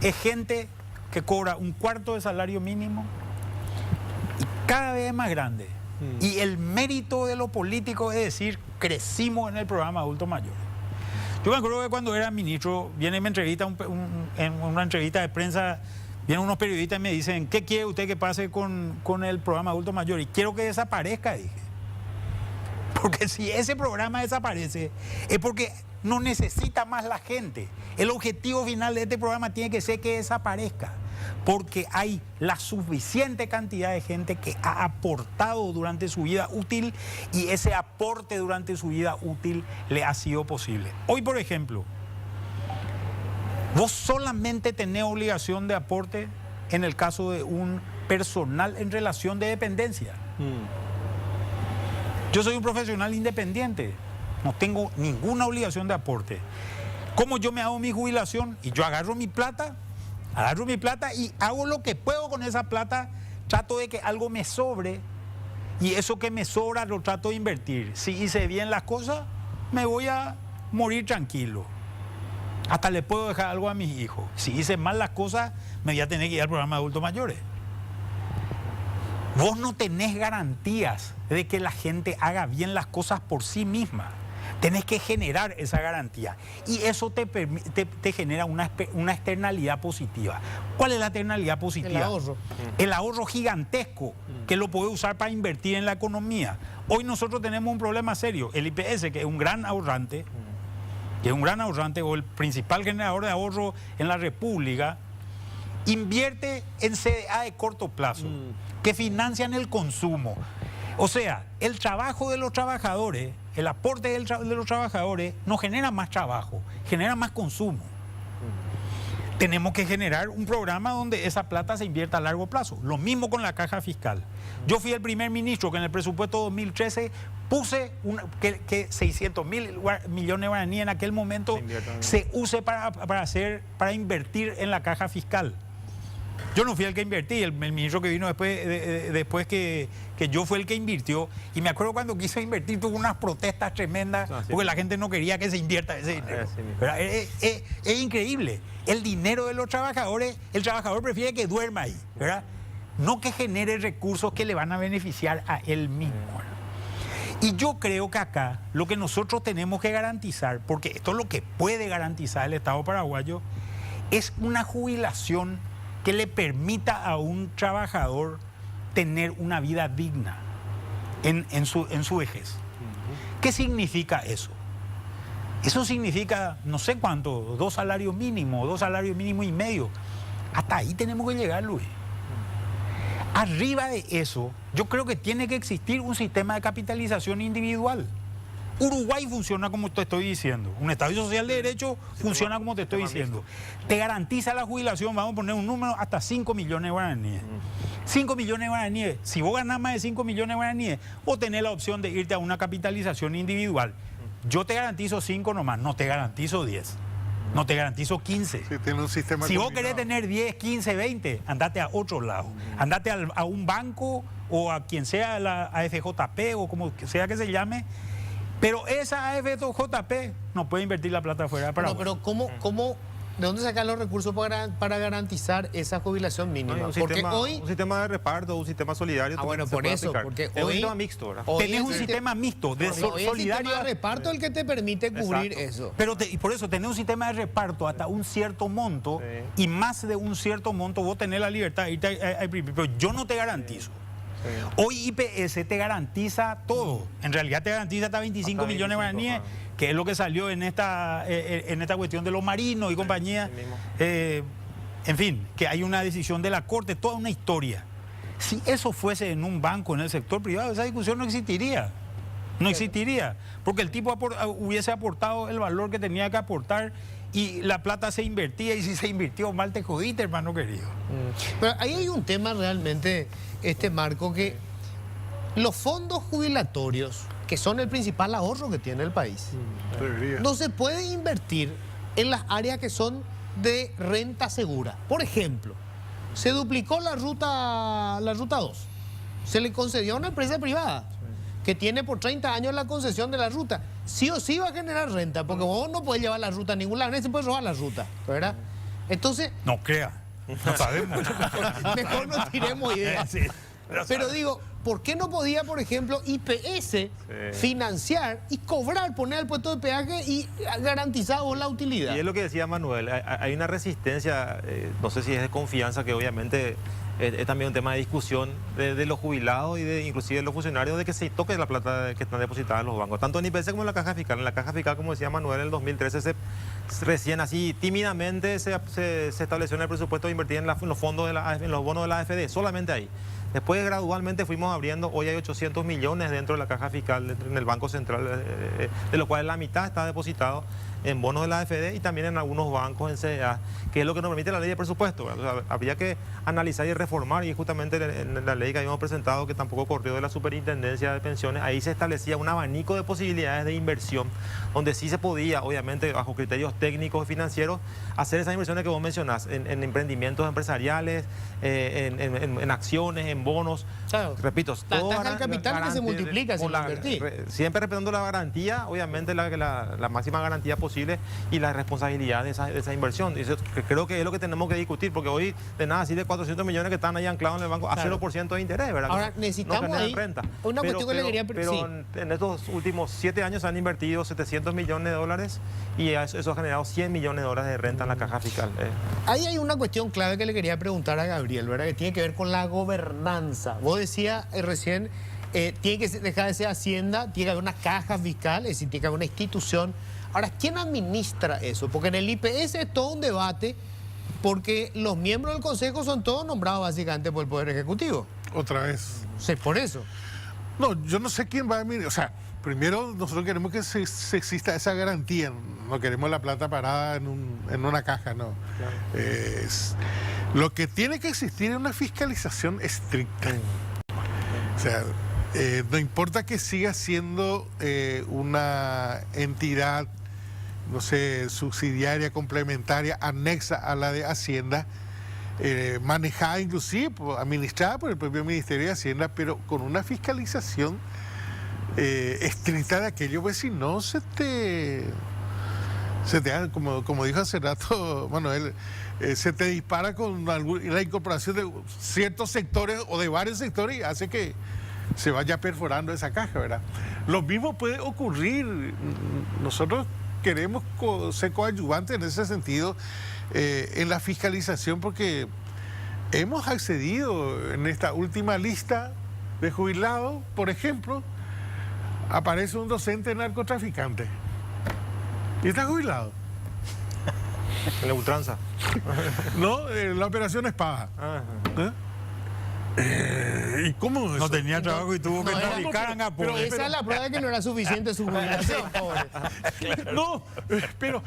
es gente que cobra un cuarto de salario mínimo y cada vez es más grande. Y el mérito de los políticos es decir, crecimos en el programa de adultos mayores. Yo me acuerdo que cuando era ministro, viene y me entrevista en una entrevista de prensa, vienen unos periodistas y me dicen, ¿qué quiere usted que pase con el programa de adultos mayores? Y quiero que desaparezca, dije. Porque si ese programa desaparece, es porque no necesita más la gente. El objetivo final de este programa tiene que ser que desaparezca, porque hay la suficiente cantidad de gente que ha aportado durante su vida útil y ese aporte durante su vida útil le ha sido posible. Hoy, por ejemplo, vos solamente tenés obligación de aporte en el caso de un personal en relación de dependencia. Yo soy un profesional independiente, no tengo ninguna obligación de aporte. ¿Cómo yo me hago mi jubilación? Y yo agarro mi plata y hago lo que puedo con esa plata, trato de que algo me sobre y eso que me sobra lo trato de invertir. Si hice bien las cosas, me voy a morir tranquilo. Hasta le puedo dejar algo a mis hijos. Si hice mal las cosas, me voy a tener que ir al programa de adultos mayores. Vos no tenés garantías de que la gente haga bien las cosas por sí misma. Tenés que generar esa garantía y eso te genera una externalidad positiva. ¿Cuál es la externalidad positiva? El ahorro. El ahorro gigantesco que lo puede usar para invertir en la economía. Hoy nosotros tenemos un problema serio. El IPS, que es un gran ahorrante, o el principal generador de ahorro en la República, invierte en CDA de corto plazo, que financian el consumo. O sea, el trabajo de los trabajadores, el aporte de los trabajadores no genera más trabajo, genera más consumo. Tenemos que generar un programa donde esa plata se invierta a largo plazo. Lo mismo con la caja fiscal. Yo fui el primer ministro que en el presupuesto 2013 puse que 600 mil millones de guaraníes en aquel momento se use para invertir en la caja fiscal. Yo no fui el que invertí, el ministro que vino después que yo fui el que invirtió. Y me acuerdo cuando quiso invertir tuvo unas protestas tremendas porque la gente no quería que se invierta ese dinero. Es increíble. El dinero de los trabajadores, el trabajador prefiere que duerma ahí, ¿verdad? No que genere recursos que le van a beneficiar a él mismo. Y yo creo que acá lo que nosotros tenemos que garantizar, porque esto es lo que puede garantizar el Estado paraguayo, es una jubilación que le permita a un trabajador tener una vida digna en su vejez. ¿Qué significa eso? Eso significa no sé cuánto, 2 salarios mínimos, 2 salarios mínimos y medio. Hasta ahí tenemos que llegar, Luis. Arriba de eso, yo creo que tiene que existir un sistema de capitalización individual. Uruguay funciona como te estoy diciendo. Un Estado social de derecho funciona como te estoy diciendo. Te garantiza la jubilación, vamos a poner un número, hasta 5 millones de guaraníes. 5 millones de guaraníes. Si vos ganás más de 5 millones de guaraníes, vos tenés la opción de irte a una capitalización individual. Yo te garantizo 5 nomás, no te garantizo 10. No te garantizo 15. Sí, tiene un sistema si vos combinado. querés tener 10, 15, 20, andate a otro lado. Andate a un banco o a quien sea, la AFJP o como sea que se llame. Pero esa AFJP no puede invertir la plata afuera de Paraguay. No, pero ¿de dónde sacan los recursos para garantizar esa jubilación mínima? Porque hoy... Un sistema de reparto, un sistema solidario. Bueno, por eso, porque es un hoy... sistema mixto, ¿verdad? Tenés un sistema mixto de solidario. El sistema de reparto el que te permite cubrir eso. Pero y por eso tenés un sistema de reparto hasta un cierto monto y más de un cierto monto vos tenés la libertad de irte pero yo no te garantizo. Hoy IPS te garantiza todo. En realidad te garantiza hasta 25 millones de guaraníes, que es lo que salió en esta cuestión de los marinos y compañía. En fin, que hay una decisión de la Corte, toda una historia. Si eso fuese en un banco, en el sector privado, esa discusión no existiría. No existiría. Porque el tipo hubiese aportado el valor que tenía que aportar y la plata se invertía, y si se invirtió mal te jodiste, hermano querido. Pero ahí hay un tema realmente, Marco, que los fondos jubilatorios que son el principal ahorro que tiene el país. Debería. No se puede invertir en las áreas que son de renta segura. Por ejemplo, se duplicó la ruta 2. Se le concedió a una empresa privada que tiene por 30 años la concesión de la ruta. Sí o sí va a generar renta, porque vos no podés llevar la ruta a ningún lado, nadie se puede robar la ruta, ¿verdad? Entonces, No crea, no sabemos. mejor no tiremos ideas. Sí, Pero digo, ¿por qué no podía, por ejemplo, IPS financiar y cobrar, poner al puesto de peaje y garantizar vos la utilidad? Y es lo que decía Manuel, hay una resistencia, no sé si es de confianza, que obviamente es también un tema de discusión de los jubilados y inclusive de los funcionarios, de que se toque la plata que están depositadas en los bancos, tanto en IPS como en la Caja Fiscal. En la Caja Fiscal, como decía Manuel, en el 2013 recién así tímidamente se estableció en el presupuesto de invertir en los fondos en los bonos de la AFD, solamente ahí. Después gradualmente fuimos abriendo, hoy hay 800 millones dentro de la Caja Fiscal, en el Banco Central, de lo cual la mitad está depositado en bonos de la AFD y también en algunos bancos en CDA, que es lo que nos permite la ley de presupuesto. O sea, habría que analizar y reformar, y justamente en la ley que habíamos presentado, que tampoco corrió de la Superintendencia de Pensiones, ahí se establecía un abanico de posibilidades de inversión, donde sí se podía, obviamente bajo criterios técnicos y financieros, hacer esas inversiones que vos mencionás, en emprendimientos empresariales, en acciones, en bonos. Claro. Repito, La todo tasa del capital que se multiplica si lo invertís. siempre respetando la garantía, obviamente la máxima garantía posible y la responsabilidad de esa inversión. Y eso creo que es lo que tenemos que discutir, porque hoy de nada sirve 400 millones que están ahí anclados en el banco a 0% de interés, ¿verdad? Ahora, necesitamos no ahí renta. una cuestión que le quería... Pero sí. en estos últimos 7 años se han invertido 700 millones de dólares y eso ha generado 100 millones de dólares de renta en la Caja Fiscal. Ahí hay una cuestión clave que le quería preguntar a Gabriel, ¿verdad? Que tiene que ver con la gobernanza. Vos decías recién, tiene que dejar de ser Hacienda, tiene que haber una caja fiscal, es decir, tiene que haber una institución. Ahora, ¿quién administra eso? Porque en el IPS es todo un debate, porque los miembros del Consejo son todos nombrados básicamente por el Poder Ejecutivo. Otra vez. Sí, por eso. No, yo no sé quién va a mirar. O sea, primero nosotros queremos que se exista esa garantía. No queremos la plata parada en una caja, no. Claro. Lo que tiene que existir es una fiscalización estricta. O sea, no importa que siga siendo una entidad, no sé, subsidiaria, complementaria, anexa a la de Hacienda, manejada inclusive, administrada por el propio Ministerio de Hacienda, pero con una fiscalización estricta de aquello, pues si no se te como dijo hace rato Manuel, se te dispara con la incorporación de ciertos sectores o de varios sectores y hace que se vaya perforando esa caja, ¿verdad? Lo mismo puede ocurrir. Nosotros queremos ser coadyuvantes en ese sentido, en la fiscalización, porque hemos accedido en esta última lista de jubilados, por ejemplo, aparece un docente narcotraficante y está jubilado. En la ultranza. No, la operación Espada. ¿Y cómo? No tenía trabajo y tuvo que traficar a Pero esa es la prueba de que no era suficiente su jubilación, pobre. No, pero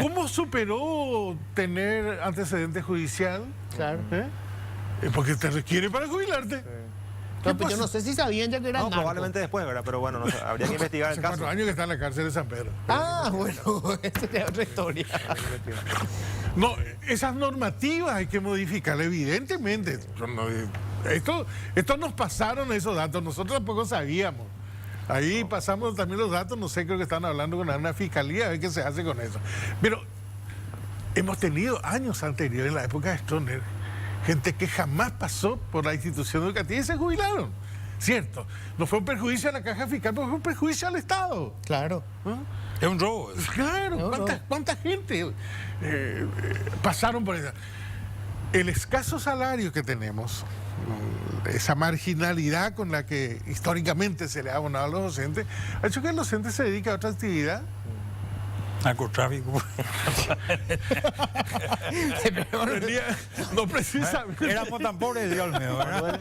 ¿cómo superó tener antecedente judicial? Claro. Porque te requiere para jubilarte. No, pues yo no sé si sabían ya que era No, narco. probablemente después, ¿verdad? Pero bueno, no sé, habría que investigar el Hace caso. 4 años que está en la cárcel de San Pedro. Ah, bueno, esa es otra historia. No, esas normativas hay que modificar, evidentemente. Esto nos pasaron esos datos, nosotros tampoco sabíamos. Ahí pasamos también los datos, no sé, creo que están hablando con una fiscalía, a ver qué se hace con eso. Pero hemos tenido años anteriores, en la época de Stroessner, gente que jamás pasó por la institución educativa y se jubilaron. Cierto, no fue un perjuicio a la Caja Fiscal, pero fue un perjuicio al Estado. Claro. Es un robo. Claro, ¿cuánta gente pasaron por eso? El escaso salario que tenemos, esa marginalidad con la que históricamente se le ha abonado a los docentes, ha hecho que el docente se dedique a otra actividad. Narcotráfico. No precisamente. Éramos tan pobres, Dios mío, ¿verdad?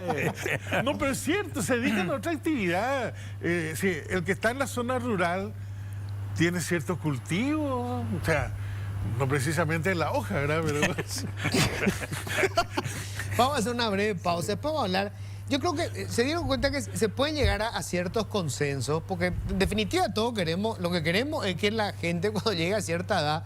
No, pero es cierto, se dedican a otra actividad. Sí, el que está en la zona rural tiene cierto cultivo, o sea, no precisamente en la hoja, ¿verdad? Pero, Vamos a hacer una breve pausa. Después vamos a hablar. Yo creo que se dieron cuenta que se pueden llegar a ciertos consensos, porque en definitiva todos queremos, lo que queremos es que la gente cuando llegue a cierta edad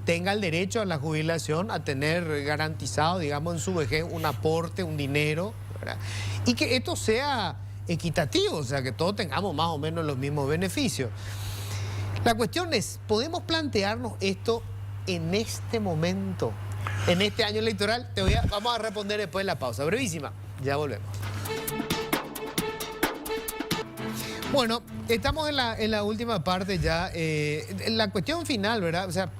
tenga el derecho a la jubilación, a tener garantizado, digamos, en su vejez un aporte, un dinero, ¿verdad? Y que esto sea equitativo, o sea, que todos tengamos más o menos los mismos beneficios. La cuestión es, ¿podemos plantearnos esto en este momento, en este año electoral? Vamos a responder después de la pausa, brevísima, ya volvemos. Bueno, estamos en la última parte ya. La cuestión final, ¿verdad? O sea,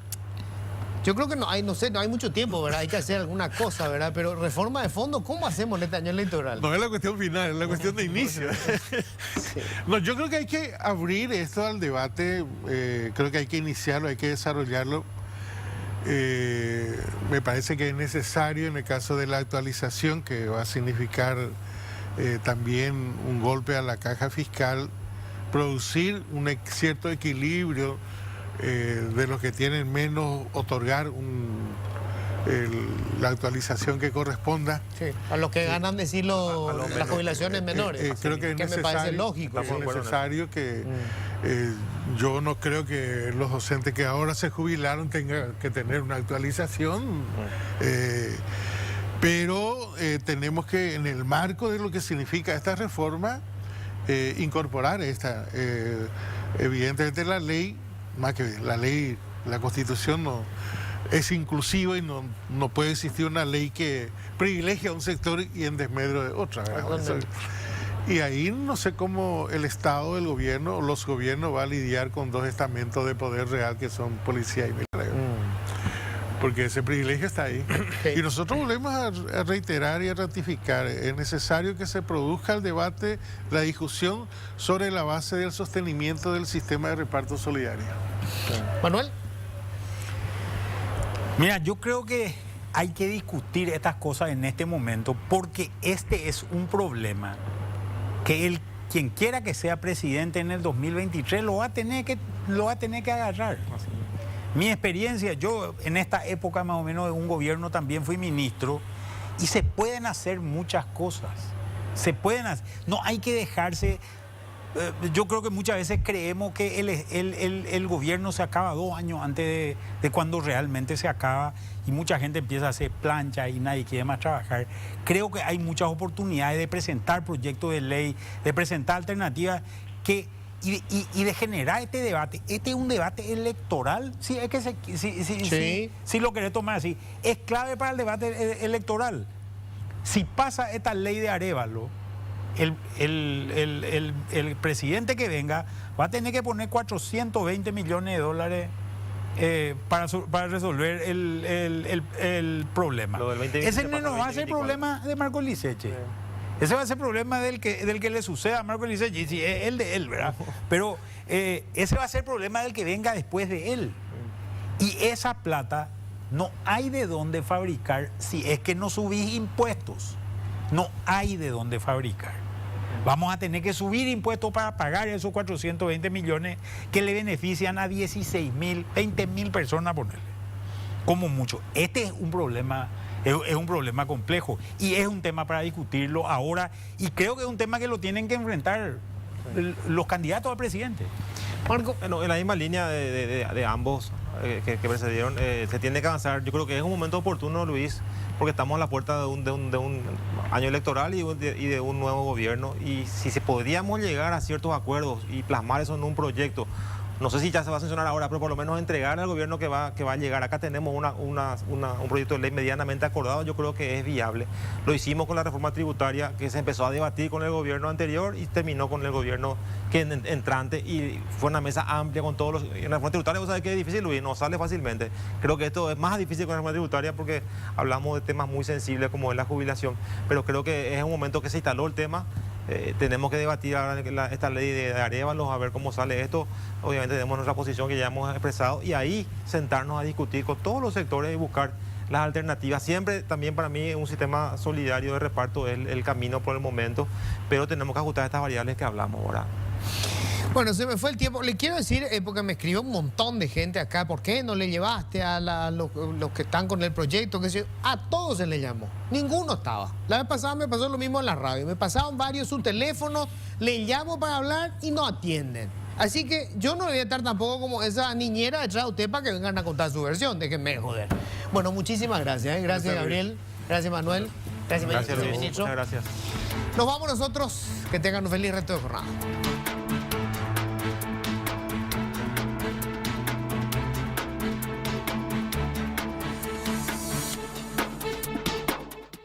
yo creo que no hay mucho tiempo, ¿verdad? Hay que hacer alguna cosa, ¿verdad? Pero reforma de fondo, ¿cómo hacemos en este año electoral? no es la cuestión final, es la cuestión de inicio. Sí. No, yo creo que hay que abrir esto al debate, creo que hay que iniciarlo, hay que desarrollarlo. Me parece que es necesario en el caso de la actualización, que va a significar también un golpe a la caja fiscal, producir un cierto equilibrio de los que tienen menos, otorgar la actualización que corresponda. Sí, a los que ganan decirlo las jubilaciones menores. Creo que es me parece lógico. Es necesario que yo no creo que los docentes que ahora se jubilaron tengan que tener una actualización, pero tenemos que, en el marco de lo que significa esta reforma, incorporar esta. Evidentemente la ley, más que la ley, la Constitución no es inclusiva y no puede existir una ley que privilegie a un sector y en desmedro de otra. Y ahí no sé cómo el Estado, el gobierno o los gobiernos va a lidiar con dos estamentos de poder real que son policía y militar. Porque ese privilegio está ahí. Sí. Y nosotros volvemos a reiterar y a ratificar, es necesario que se produzca el debate, la discusión sobre la base del sostenimiento del sistema de reparto solidario. Manuel. Mira, yo creo que hay que discutir estas cosas en este momento porque este es un problema que quien quiera que sea presidente en el 2023 lo va a tener que agarrar. Mi experiencia, yo en esta época más o menos de un gobierno también fui ministro y se pueden hacer muchas cosas. Se pueden hacer, no hay que dejarse. Yo creo que muchas veces creemos que el gobierno se acaba 2 años antes de cuando realmente se acaba y mucha gente empieza a hacer plancha y nadie quiere más trabajar. Creo que hay muchas oportunidades de presentar proyectos de ley, de presentar alternativas y de generar este debate. Este es un debate electoral, sí, es que si lo querés tomar así, es clave para el debate electoral. Si pasa esta ley de Arévalo, el presidente que venga va a tener que poner 420 millones de dólares para resolver el problema. Ese no va a ser problema de Marco Liceche. Ese va a ser problema del que le suceda a Marco Liceche, sí, es el de él, ¿verdad? Pero ese va a ser problema del que venga después de él. Y esa plata no hay de dónde fabricar si es que no subís impuestos. No hay de dónde fabricar. Vamos a tener que subir impuestos para pagar esos 420 millones que le benefician a 16.000, 20.000 personas, ponerle. Como mucho. Este es un problema, es un problema complejo y es un tema para discutirlo ahora y creo que es un tema que lo tienen que enfrentar los candidatos a presidente. Marco, bueno, en la misma línea de ambos que precedieron, se tiene que avanzar. Yo creo que es un momento oportuno, Luis, porque estamos a la puerta de un año electoral y de un nuevo gobierno. Y si podríamos llegar a ciertos acuerdos y plasmar eso en un proyecto, no sé si ya se va a sancionar ahora, pero por lo menos entregar al gobierno que va a llegar. Acá tenemos un proyecto de ley medianamente acordado, yo creo que es viable. Lo hicimos con la reforma tributaria que se empezó a debatir con el gobierno anterior y terminó con el gobierno entrante y fue una mesa amplia con todos los... En la reforma tributaria, vos sabés que es difícil, Luis, no sale fácilmente. Creo que esto es más difícil con la reforma tributaria porque hablamos de temas muy sensibles como es la jubilación, pero creo que es un momento que se instaló el tema. Tenemos que debatir ahora esta ley de Arévalo, a ver cómo sale esto. Obviamente tenemos nuestra posición que ya hemos expresado y ahí sentarnos a discutir con todos los sectores y buscar las alternativas. Siempre también para mí un sistema solidario de reparto es el camino por el momento, pero tenemos que ajustar estas variables que hablamos ahora. Bueno, se me fue el tiempo. Le quiero decir, porque me escribió un montón de gente acá, ¿por qué no le llevaste a los que están con el proyecto? A todos se le llamó, ninguno estaba. La vez pasada me pasó lo mismo en la radio, me pasaron varios su teléfono, le llamo para hablar y no atienden. Así que yo no voy a estar tampoco como esa niñera detrás de usted para que vengan a contar su versión, déjenme joder. Bueno, muchísimas gracias, ¿eh? Gracias Gabriel, gracias Manuel, gracias Luis. ministro. Muchas gracias. Nos vamos nosotros, que tengan un feliz resto de jornada.